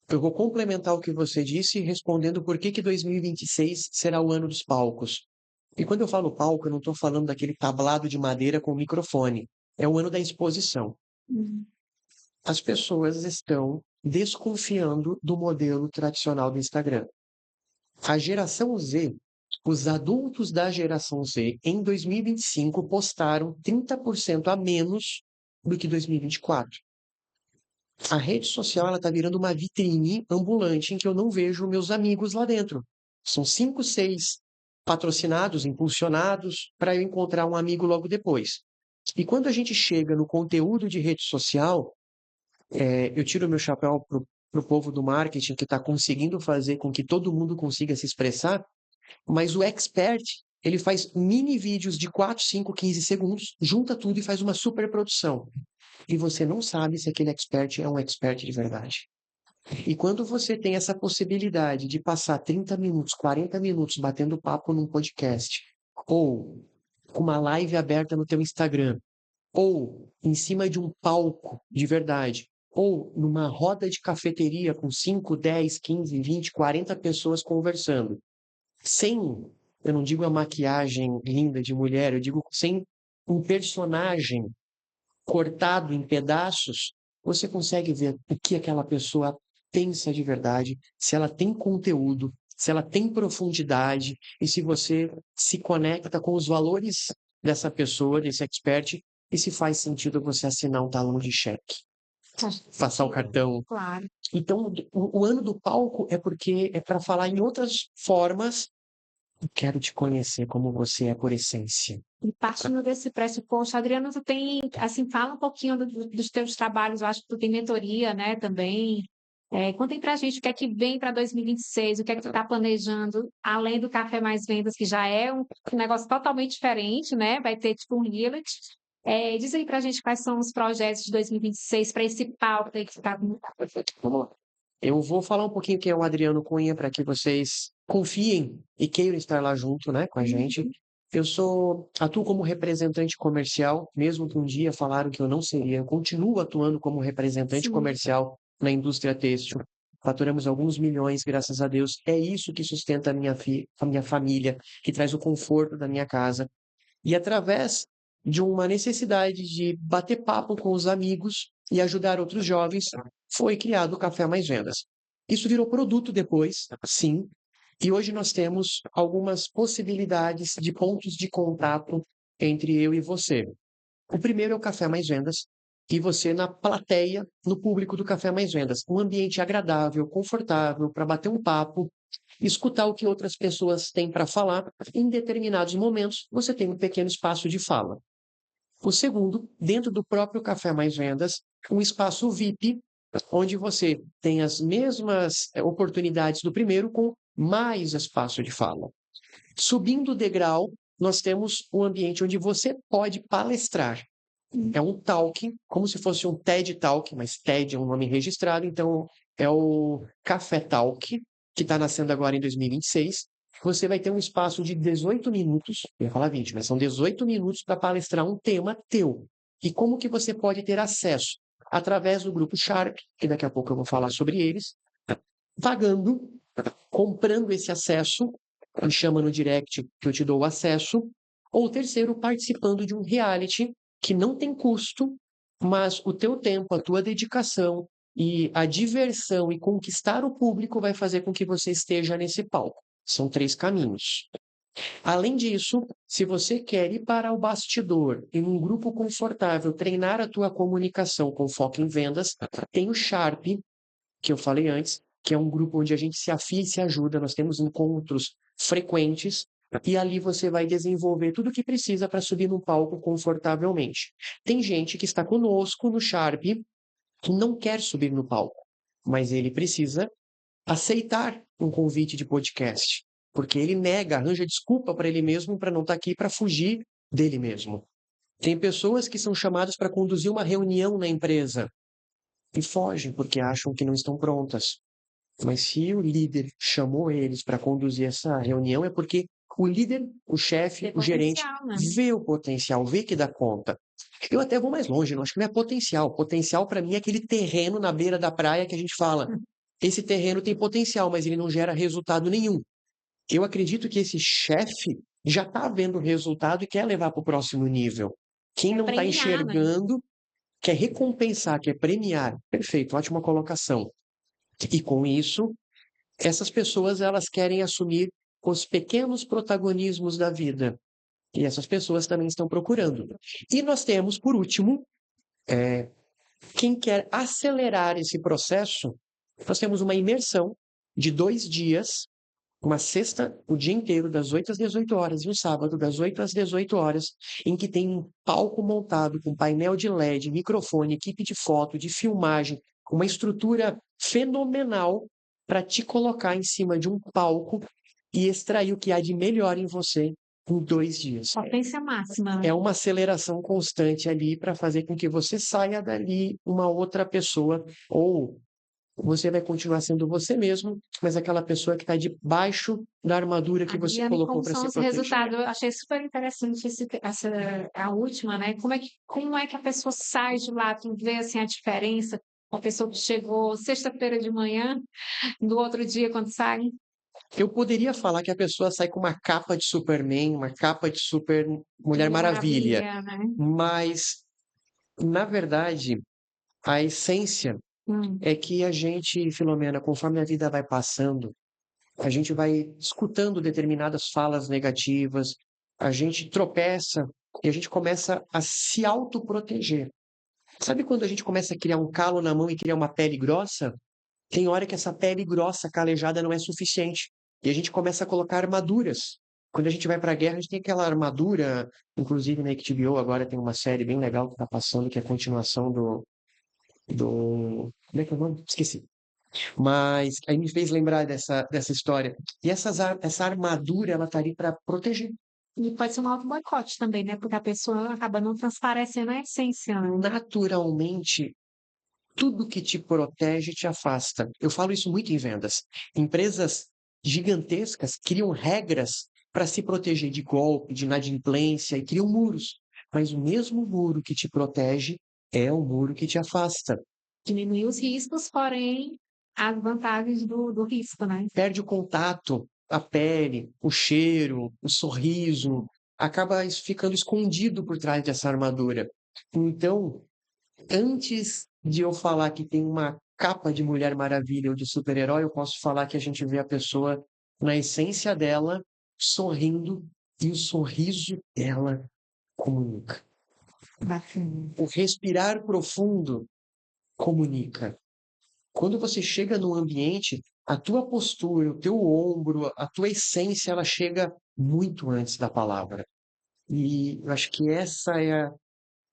eu vou complementar o que você disse, respondendo por que 2026 será o ano dos palcos. E quando eu falo palco, eu não estou falando daquele tablado de madeira com microfone. É o ano da exposição. Uhum. As pessoas estão desconfiando do modelo tradicional do Instagram. A geração Z, os adultos da geração Z, em 2025, postaram 30% a menos do que 2024. A rede social ela está virando uma vitrine ambulante em que eu não vejo meus amigos lá dentro. São 5, 6 patrocinados, impulsionados, para eu encontrar um amigo logo depois. E quando a gente chega no conteúdo de rede social, eu tiro meu chapéu para o povo do marketing que está conseguindo fazer com que todo mundo consiga se expressar, mas o expert, ele faz mini vídeos de 4, 5, 15 segundos, junta tudo e faz uma super produção. E você não sabe se aquele expert é um expert de verdade. E quando você tem essa possibilidade de passar 30 minutos, 40 minutos batendo papo num podcast, ou com uma live aberta no teu Instagram, ou em cima de um palco de verdade, ou numa roda de cafeteria com 5, 10, 15, 20, 40 pessoas conversando, sem, eu não digo a maquiagem linda de mulher, eu digo sem um personagem cortado em pedaços, você consegue ver o que aquela pessoa pensa de verdade, se ela tem conteúdo, se ela tem profundidade e se você se conecta com os valores dessa pessoa, desse expert, e se faz sentido você assinar um talão de cheque, Faz passar o sentido, cartão. claro. Então, o ano do palco é porque é para falar em outras formas. Quero te conhecer como você é por essência. E partindo desse pressuposto, Adriano, tu tem, assim, fala um pouquinho dos teus trabalhos, eu acho que tu tem mentoria, né, também. Conta aí pra gente o que é que vem para 2026, o que é que tu tá planejando, além do Café Mais Vendas, que já é um negócio totalmente diferente, né, vai ter tipo um reality. Diz aí pra gente quais são os projetos de 2026 para esse palco aí que tu tá com... Vamos lá. Eu vou falar um pouquinho quem é o Adriano Cunha para que vocês confiem e queiram estar lá junto, né, com a gente. Atuo como representante comercial, mesmo que um dia falaram que eu não seria. Eu continuo atuando como representante Sim. comercial na indústria têxtil. Faturamos alguns milhões, graças a Deus. É isso que sustenta a minha família, que traz o conforto da minha casa. E através de uma necessidade de bater papo com os amigos e ajudar outros jovens, foi criado o Café Mais Vendas. Isso virou produto depois, sim, e hoje nós temos algumas possibilidades de pontos de contato entre eu e você. O primeiro é o Café Mais Vendas, e você na plateia, no público do Café Mais Vendas. Um ambiente agradável, confortável, para bater um papo, escutar o que outras pessoas têm para falar. Em determinados momentos, você tem um pequeno espaço de fala. O segundo, dentro do próprio Café Mais Vendas, um espaço VIP, onde você tem as mesmas oportunidades do primeiro, com mais espaço de fala. Subindo o degrau, nós temos um ambiente onde você pode palestrar. É um talk, como se fosse um TED Talk, mas TED é um nome registrado, então é o Café Talk, que está nascendo agora em 2026. Você vai ter um espaço de 18 minutos, eu ia falar 20, mas são 18 minutos para palestrar um tema teu. E como que você pode ter acesso? Através do grupo Sharp, que daqui a pouco eu vou falar sobre eles, pagando, comprando esse acesso, me chama no direct que eu te dou o acesso, ou terceiro, participando de um reality que não tem custo, mas o teu tempo, a tua dedicação e a diversão e conquistar o público vai fazer com que você esteja nesse palco. São 3 caminhos. Além disso, se você quer ir para o bastidor, em um grupo confortável, treinar a tua comunicação com foco em vendas, tem o Sharp, que eu falei antes, que é um grupo onde a gente se afia e se ajuda, nós temos encontros frequentes, e ali você vai desenvolver tudo o que precisa para subir no palco confortavelmente. Tem gente que está conosco no Sharp que não quer subir no palco, mas ele precisa aceitar um convite de podcast, porque ele nega, arranja desculpa para ele mesmo para não estar aqui para fugir dele mesmo. Tem pessoas que são chamadas para conduzir uma reunião na empresa e fogem porque acham que não estão prontas. Mas se o líder chamou eles para conduzir essa reunião, é porque o líder, o chefe, Tem o gerente, potencial, né? vê o potencial, vê que dá conta. Eu até vou mais longe, não acho que não é potencial. Potencial, para mim, é aquele terreno na beira da praia que a gente fala. Esse terreno tem potencial, mas ele não gera resultado nenhum. Eu acredito que esse chefe já está vendo o resultado e quer levar para o próximo nível. Quem É não está premiar, né? enxergando, quer recompensar, quer premiar. Perfeito, ótima colocação. E com isso, essas pessoas elas querem assumir os pequenos protagonismos da vida. E essas pessoas também estão procurando. E nós temos, por último, Quem quer acelerar esse processo, nós temos uma imersão de 2 dias, uma sexta, o dia inteiro, das 8 às 18 horas, e um sábado, das 8 às 18 horas, em que tem um palco montado com painel de LED, microfone, equipe de foto, de filmagem, uma estrutura fenomenal para te colocar em cima de um palco e extrair o que há de melhor em você em 2 dias. Potência máxima, né? É uma aceleração constante ali para fazer com que você saia dali uma outra pessoa, ou você vai continuar sendo você mesmo, mas aquela pessoa que está debaixo da armadura que você Adriane, colocou como para são se os proteger. resultados? Eu achei super interessante a última, né? Como é que a pessoa sai de lá? Tu vê assim a diferença? Uma pessoa que chegou sexta-feira de manhã, do outro dia quando sai, Eu poderia falar que a pessoa sai com uma capa de Superman, uma capa de Super Mulher Mulher Maravilha, Maravilha, né? mas, na verdade, a essência Hum. é que a gente, Filomena, conforme a vida vai passando, a gente vai escutando determinadas falas negativas, a gente tropeça e a gente começa a se autoproteger. Sabe quando a gente começa a criar um calo na mão e criar uma pele grossa? Tem hora que essa pele grossa, calejada, não é suficiente. E a gente começa a colocar armaduras. Quando a gente vai para a guerra, a gente tem aquela armadura. Inclusive na HBO agora tem uma série bem legal que está passando, que é a continuação do. Como é que é o nome? Esqueci. Mas aí me fez lembrar dessa história. E essa armadura, ela tá ali para proteger. E pode ser um auto-boicote também, né? Porque a pessoa acaba não transparecendo a essência, né? Naturalmente, tudo que te protege te afasta. Eu falo isso muito em vendas. Empresas gigantescas criam regras para se proteger de golpe, de inadimplência e criam muros. Mas o mesmo muro que te protege é o muro que te afasta. Diminuir os riscos, porém, as vantagens do risco, né? Perde o contato, a pele, o cheiro, o sorriso, acaba ficando escondido por trás dessa armadura. Então, antes de eu falar que tem uma capa de Mulher Maravilha ou de super-herói, eu posso falar que a gente vê a pessoa na essência dela, sorrindo, e o sorriso dela comunica. Bacana. O respirar profundo comunica. Quando você chega num ambiente, a tua postura, o teu ombro, a tua essência, ela chega muito antes da palavra. E eu acho que essa é a...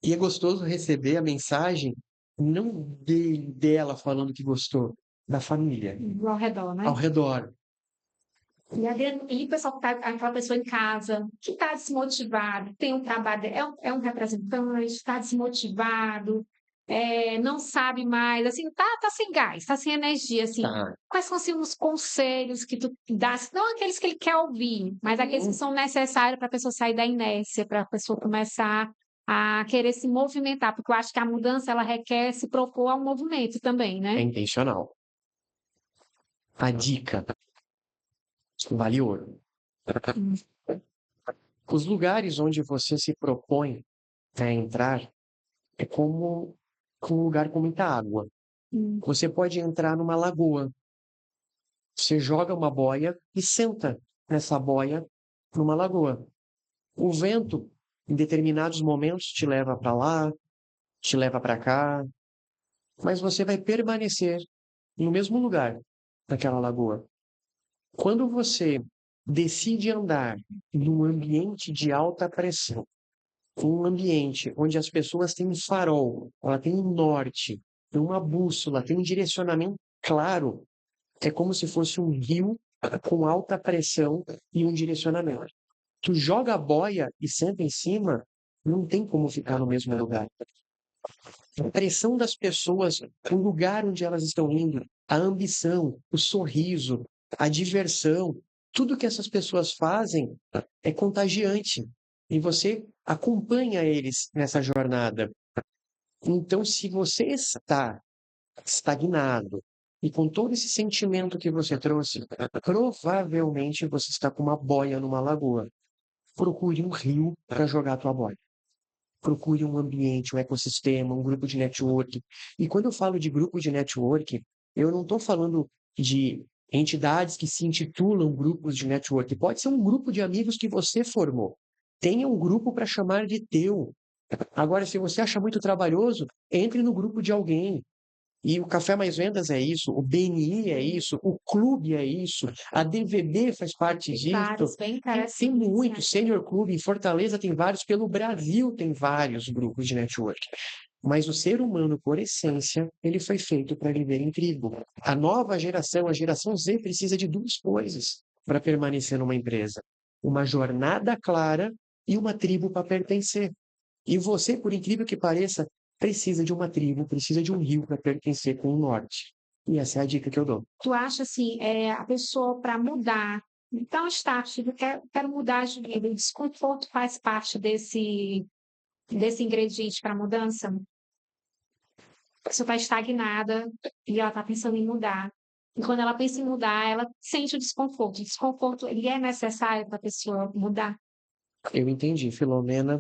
E é gostoso receber a mensagem, não dela falando que gostou, da família, Ao redor, né? ao redor. E o pessoal que tá, aquela pessoa em casa, que está desmotivado, tem um trabalho, é um representante, está desmotivado, não sabe mais, assim, tá sem gás, tá sem energia, assim. Tá? Quais são, assim, os conselhos que tu dá, não aqueles que ele quer ouvir, mas aqueles que são necessários para a pessoa sair da inércia, para a pessoa começar a querer se movimentar, porque eu acho que a mudança, ela requer se propor ao movimento também, É né? intencional. A dica vale ouro. Hum, Os lugares onde você se propõe a entrar é como um lugar com muita água. hum, Você pode entrar numa lagoa. Você joga uma boia e senta nessa boia numa lagoa. O vento, em determinados momentos, te leva para lá, te leva para cá, mas você vai permanecer no mesmo lugar, naquela lagoa. Quando você decide andar num ambiente de alta pressão, um ambiente onde as pessoas têm um farol, ela tem um norte, tem uma bússola, tem um direcionamento claro, é como se fosse um rio com alta pressão e um direcionamento. Tu joga a boia e senta em cima, não tem como ficar no mesmo lugar. A pressão das pessoas, o lugar onde elas estão indo, a ambição, o sorriso, a diversão, tudo que essas pessoas fazem é contagiante. E você acompanha eles nessa jornada. Então, se você está estagnado e com todo esse sentimento que você trouxe, provavelmente você está com uma boia numa lagoa. Procure um rio para jogar a tua boia. Procure um ambiente, um ecossistema, um grupo de network. E quando eu falo de grupo de network, eu não estou falando de entidades que se intitulam grupos de network. Pode ser um grupo de amigos que você formou. Tenha um grupo para chamar de teu. Agora, se você acha muito trabalhoso, entre no grupo de alguém. E o Café Mais Vendas é isso, o BNI é isso, o clube é isso, a DVB faz parte disso. Vários bem Tem interessantes, né? muito, Sênior Clube, em Fortaleza tem vários, pelo Brasil tem vários grupos de network. Mas o ser humano, por essência, ele foi feito para viver em tribo. A nova geração, a geração Z, precisa de duas coisas para permanecer numa empresa: uma jornada clara e uma tribo para pertencer. E você, por incrível que pareça, precisa de uma tribo, precisa de um rio para pertencer com o norte. E essa é a dica que eu dou. Tu acha assim, a pessoa para mudar, então start, eu quero mudar de vida, o desconforto faz parte desse ingrediente para mudança? A pessoa está estagnada e ela está pensando em mudar. E quando ela pensa em mudar, ela sente o desconforto. O desconforto, ele é necessário para a pessoa mudar. Eu entendi, Filomena.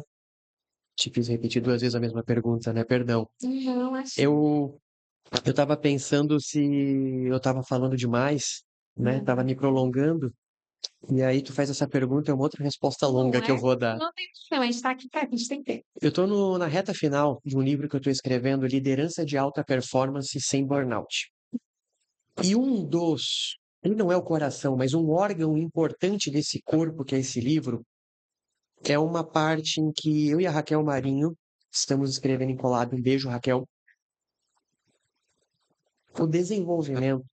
Te fiz repetir duas vezes a mesma pergunta, né? Perdão. Não, assim, Eu eu estava pensando se eu estava falando demais, né? Estava me prolongando. E aí tu faz essa pergunta, é uma outra resposta não longa que eu é? vou dar. Não tem problema, a gente está aqui para a gente tem tempo. Eu estou na reta final de um livro que eu estou escrevendo, Liderança de Alta Performance Sem Burnout. E ele não é o coração, mas um órgão importante desse corpo, que é esse livro, é uma parte em que eu e a Raquel Marinho estamos escrevendo em collab. Um beijo, Raquel. O desenvolvimento,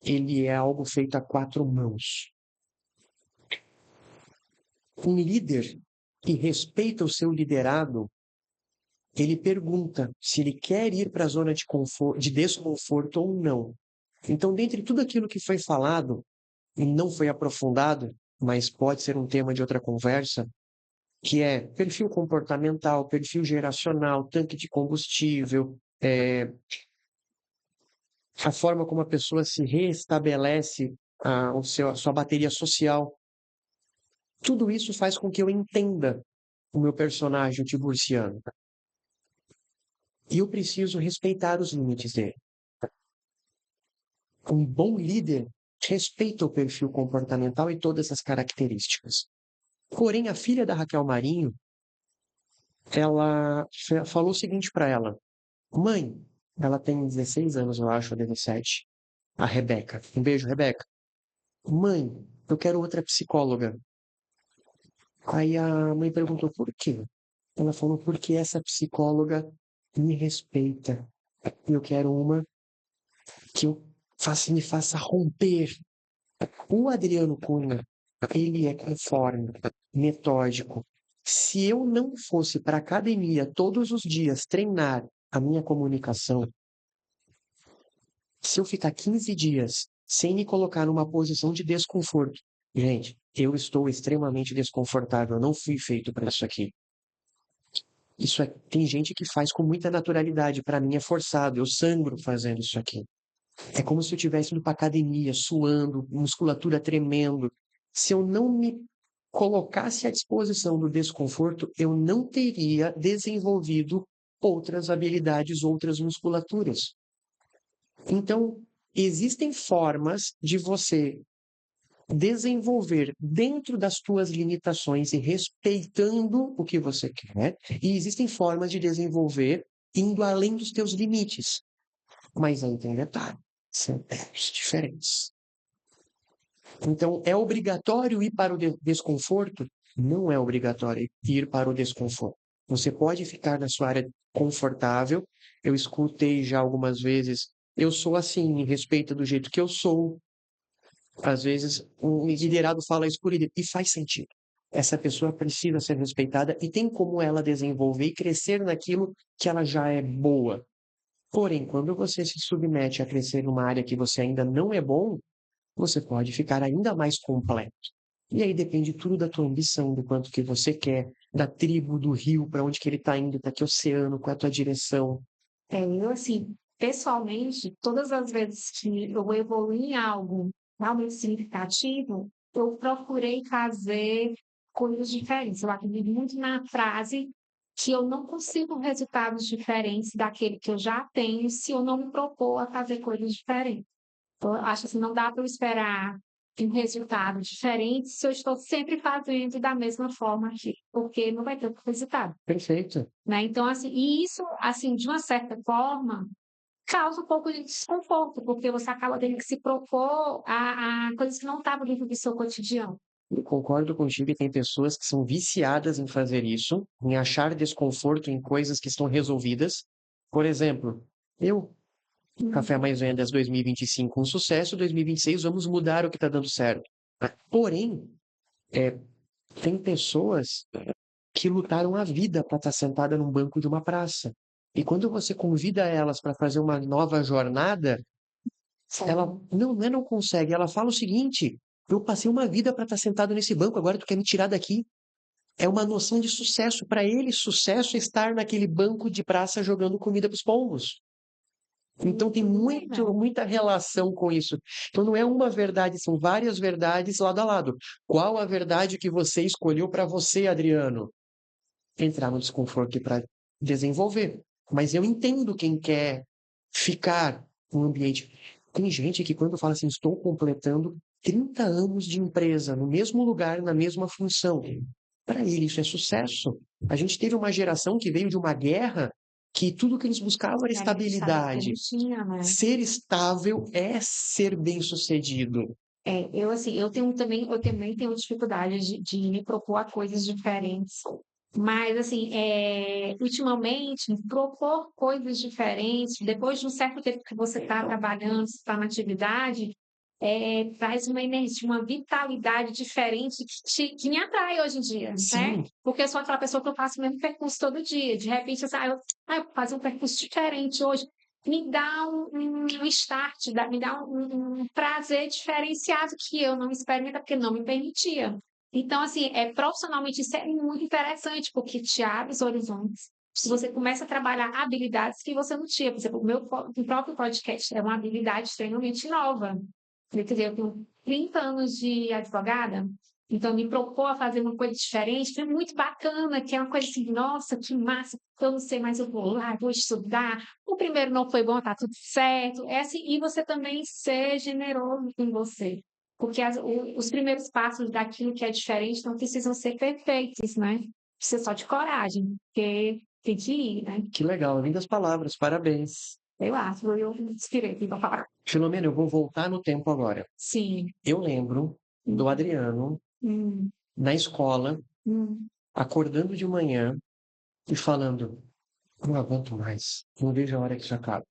ele é algo feito a quatro mãos. Um líder que respeita o seu liderado, ele pergunta se ele quer ir para a zona de desconforto ou não. Então, dentre tudo aquilo que foi falado e não foi aprofundado, mas pode ser um tema de outra conversa, que é perfil comportamental, perfil geracional, tanque de combustível, a forma como a pessoa se reestabelece a sua bateria social. Tudo isso faz com que eu entenda o meu personagem, o Tiburciano. E eu preciso respeitar os limites dele. Um bom líder respeita o perfil comportamental e todas as características. Porém, a filha da Raquel Marinho, ela falou o seguinte para ela: mãe, ela tem 16 anos, eu acho, ou 17. A Rebeca. Um beijo, Rebeca. Mãe, eu quero outra psicóloga. Aí a mãe perguntou por quê? Ela falou porque essa psicóloga me respeita. Eu quero uma que me faça romper. O Adriano Cunha, ele é conforme, metódico. Se eu não fosse para a academia todos os dias treinar a minha comunicação, se eu ficar 15 dias sem me colocar numa posição de desconforto, gente, eu estou extremamente desconfortável, eu não fui feito para isso aqui. Tem gente que faz com muita naturalidade, para mim é forçado, eu sangro fazendo isso aqui. É como se eu estivesse indo para academia, suando, musculatura tremendo. Se eu não me colocasse à disposição do desconforto, eu não teria desenvolvido outras habilidades, outras musculaturas. Então, existem formas de você desenvolver dentro das tuas limitações e respeitando o que você quer, e existem formas de desenvolver indo além dos teus limites. Mas aí tem detalhe, são tempos diferentes. Então, é obrigatório ir para o desconforto? Não é obrigatório ir para o desconforto. Você pode ficar na sua área confortável. Eu escutei já algumas vezes, eu sou assim, me respeita do jeito que eu sou. Às vezes, um liderado fala isso por líder, e faz sentido. Essa pessoa precisa ser respeitada e tem como ela desenvolver e crescer naquilo que ela já é boa. Porém, quando você se submete a crescer numa área que você ainda não é bom, você pode ficar ainda mais completo. E aí depende tudo da tua ambição, do quanto que você quer, da tribo, do rio, para onde que ele está indo, para que oceano, qual é a tua direção. Eu, assim, pessoalmente, todas as vezes que eu evoluí em algo realmente significativo, eu procurei fazer coisas diferentes. Eu acredito muito na frase que eu não consigo resultados diferentes daquele que eu já tenho se eu não me propor a fazer coisas diferentes. Então, eu acho assim, não dá para eu esperar um resultado diferente se eu estou sempre fazendo da mesma forma aqui, porque não vai ter outro resultado, Perfeito. né? Então, assim, e isso, assim, de uma certa forma, causa um pouco de desconforto, porque você acaba tendo que se propor a coisas que não estavam dentro do seu cotidiano. Eu concordo contigo e tem pessoas que são viciadas em fazer isso, em achar desconforto em coisas que estão resolvidas. Por exemplo, eu, Café Mais Vendas 2025, um sucesso, 2026, vamos mudar o que está dando certo. Porém, é, tem pessoas que lutaram a vida para estar sentada num banco de uma praça. E quando você convida elas para fazer uma nova jornada, ela não consegue. Ela fala o seguinte: eu passei uma vida para estar sentado nesse banco, agora tu quer me tirar daqui? É uma noção de sucesso. Para ele, sucesso é estar naquele banco de praça jogando comida para os pombos. Então tem muita relação com isso. Então não é uma verdade, são várias verdades lado a lado. Qual a verdade que você escolheu para você, Adriano? Entrar no desconforto para desenvolver. Mas eu entendo quem quer ficar no ambiente. Tem gente que quando fala assim, estou completando 30 anos de empresa, no mesmo lugar, na mesma função. Para ele isso é sucesso. A gente teve uma geração que veio de uma guerra que tudo que eles buscavam era estabilidade. Tinha, né? Ser estável é ser bem-sucedido. Eu assim, eu também tenho dificuldade de me propor a coisas diferentes. Mas, assim, ultimamente, propor coisas diferentes, depois de um certo tempo que você está trabalhando, está na atividade, traz uma energia, uma vitalidade diferente que me atrai hoje em dia, né? Sim, Porque eu sou aquela pessoa que eu faço o mesmo percurso todo dia. De repente, assim, eu vou fazer um percurso diferente hoje. Me dá um start, me dá um prazer diferenciado que eu não experimento, porque não me permitia. Então, assim, profissionalmente isso é muito interessante, porque te abre os horizontes. Se você começa a trabalhar habilidades que você não tinha. Por exemplo, o próprio podcast é uma habilidade extremamente nova. Quer dizer, eu tenho 30 anos de advogada, então me propor a fazer uma coisa diferente foi muito bacana, que é uma coisa assim, nossa, que massa, eu não sei, mas eu vou lá, vou estudar. O primeiro não foi bom, tá tudo certo. É assim, e você também ser generoso com você. Porque os primeiros passos daquilo que é diferente não precisam ser perfeitos, né? Precisa só de coragem, porque tem que ir, né? que legal, lindas palavras, parabéns. Eu acho, eu me inspirei aqui para falar. Filomena, eu vou voltar no tempo agora. Sim. Eu lembro do Adriano Hum, na escola, hum. acordando de manhã e falando: não aguento mais, não vejo a hora que isso acabe.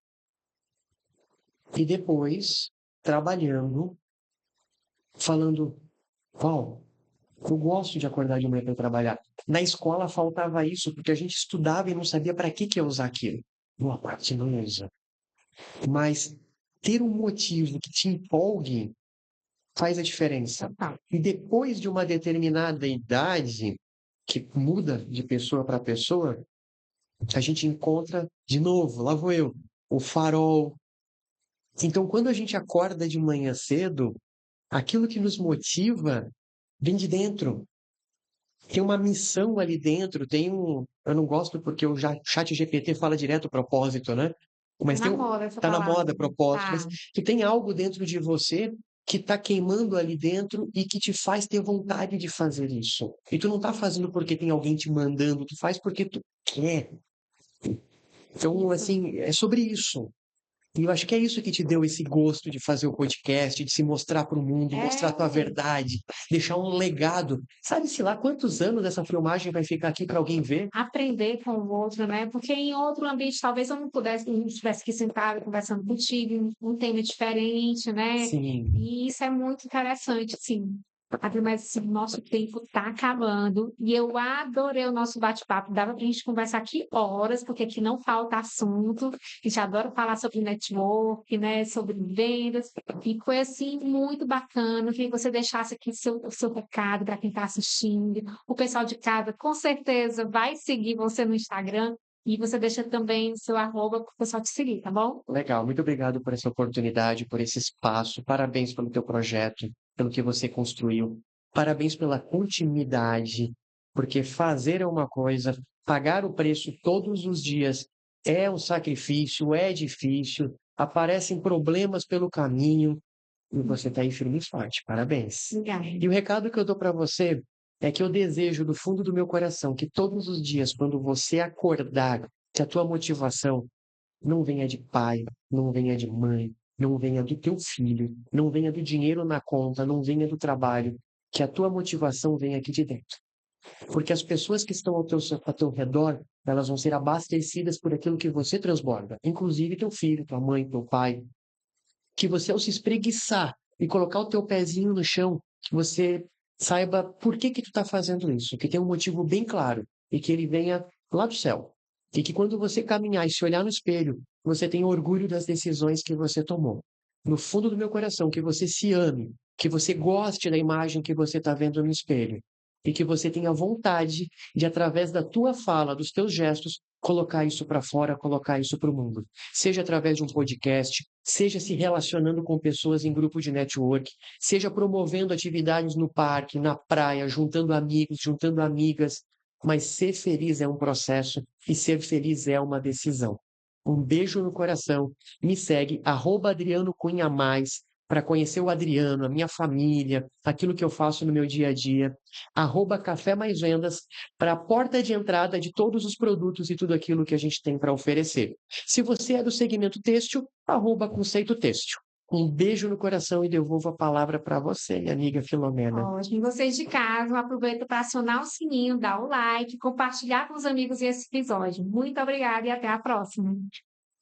E depois, trabalhando, falando: Val, eu gosto de acordar de manhã para trabalhar. Na escola faltava isso, porque a gente estudava e não sabia para que ia usar aquilo. Boa parte não usa. Mas ter um motivo que te empolgue faz a diferença. Total. E depois de uma determinada idade, que muda de pessoa para pessoa, a gente encontra de novo, lá vou eu, o farol. Então, quando a gente acorda de manhã cedo, aquilo que nos motiva vem de dentro. Tem uma missão ali dentro, tem um. Eu não gosto porque o chat GPT fala direto propósito, né? Tá Mas na moda essa tá na palavra. moda propósito, mas Tá. que tem algo dentro de você que tá queimando ali dentro e que te faz ter vontade de fazer isso. E tu não tá fazendo porque tem alguém te mandando, tu faz porque tu quer. Então, assim, é sobre isso. E eu acho que é isso que te deu esse gosto de fazer o podcast, de se mostrar para o mundo, mostrar a tua É, verdade, deixar um legado. Sabe-se lá quantos anos essa filmagem vai ficar aqui para alguém ver? aprender com o outro, né? Porque em outro ambiente talvez eu não estivesse aqui sentada conversando contigo, um tema diferente, né? Sim, E isso é muito interessante, sim. Mas assim, nosso tempo está acabando e eu adorei o nosso bate-papo. Dava para a gente conversar aqui horas, porque aqui não falta assunto. A gente adora falar sobre network, né? Sobre vendas. E foi assim muito bacana. Queria que você deixasse aqui o seu recado para quem está assistindo. O pessoal de casa com certeza vai seguir você no Instagram. E você deixa também o seu arroba para o pessoal te seguir, tá bom? legal. Muito obrigado por essa oportunidade, por esse espaço. Parabéns pelo teu projeto, pelo que você construiu. Parabéns pela continuidade, porque fazer é uma coisa, pagar o preço todos os dias é um sacrifício, é difícil, aparecem problemas pelo caminho, E você está aí firme e forte. Parabéns. Obrigada. E o recado que eu dou para você é que eu desejo do fundo do meu coração que todos os dias, quando você acordar, que a tua motivação não venha de pai, não venha de mãe, não venha do teu filho, não venha do dinheiro na conta, não venha do trabalho, que a tua motivação venha aqui de dentro. Porque as pessoas que estão ao teu redor, elas vão ser abastecidas por aquilo que você transborda, inclusive teu filho, tua mãe, teu pai. Que você, ao se espreguiçar e colocar o teu pezinho no chão, que você saiba por que que tu está fazendo isso, que tem um motivo bem claro e que ele venha lá do céu. E que quando você caminhar e se olhar no espelho, você tenha orgulho das decisões que você tomou. No fundo do meu coração, que você se ame, que você goste da imagem que você está vendo no espelho e que você tenha vontade de, através da tua fala, dos teus gestos, colocar isso para fora, colocar isso para o mundo. Seja através de um podcast, seja se relacionando com pessoas em grupo de network, seja promovendo atividades no parque, na praia, juntando amigos, juntando amigas. Mas ser feliz é um processo e ser feliz é uma decisão. Um beijo no coração. Me segue, @Adriano Cunha Mais, para conhecer o Adriano, a minha família, aquilo que eu faço no meu dia a dia. @Café Mais Vendas, para a porta de entrada de todos os produtos e tudo aquilo que a gente tem para oferecer. Se você é do segmento têxtil, @Conceito Têxtil. Um beijo no coração e devolvo a palavra para você, minha amiga Filomena. Ótimo. E vocês de casa, aproveita para acionar o sininho, dar o like, compartilhar com os amigos esse episódio. Muito obrigada e até a próxima.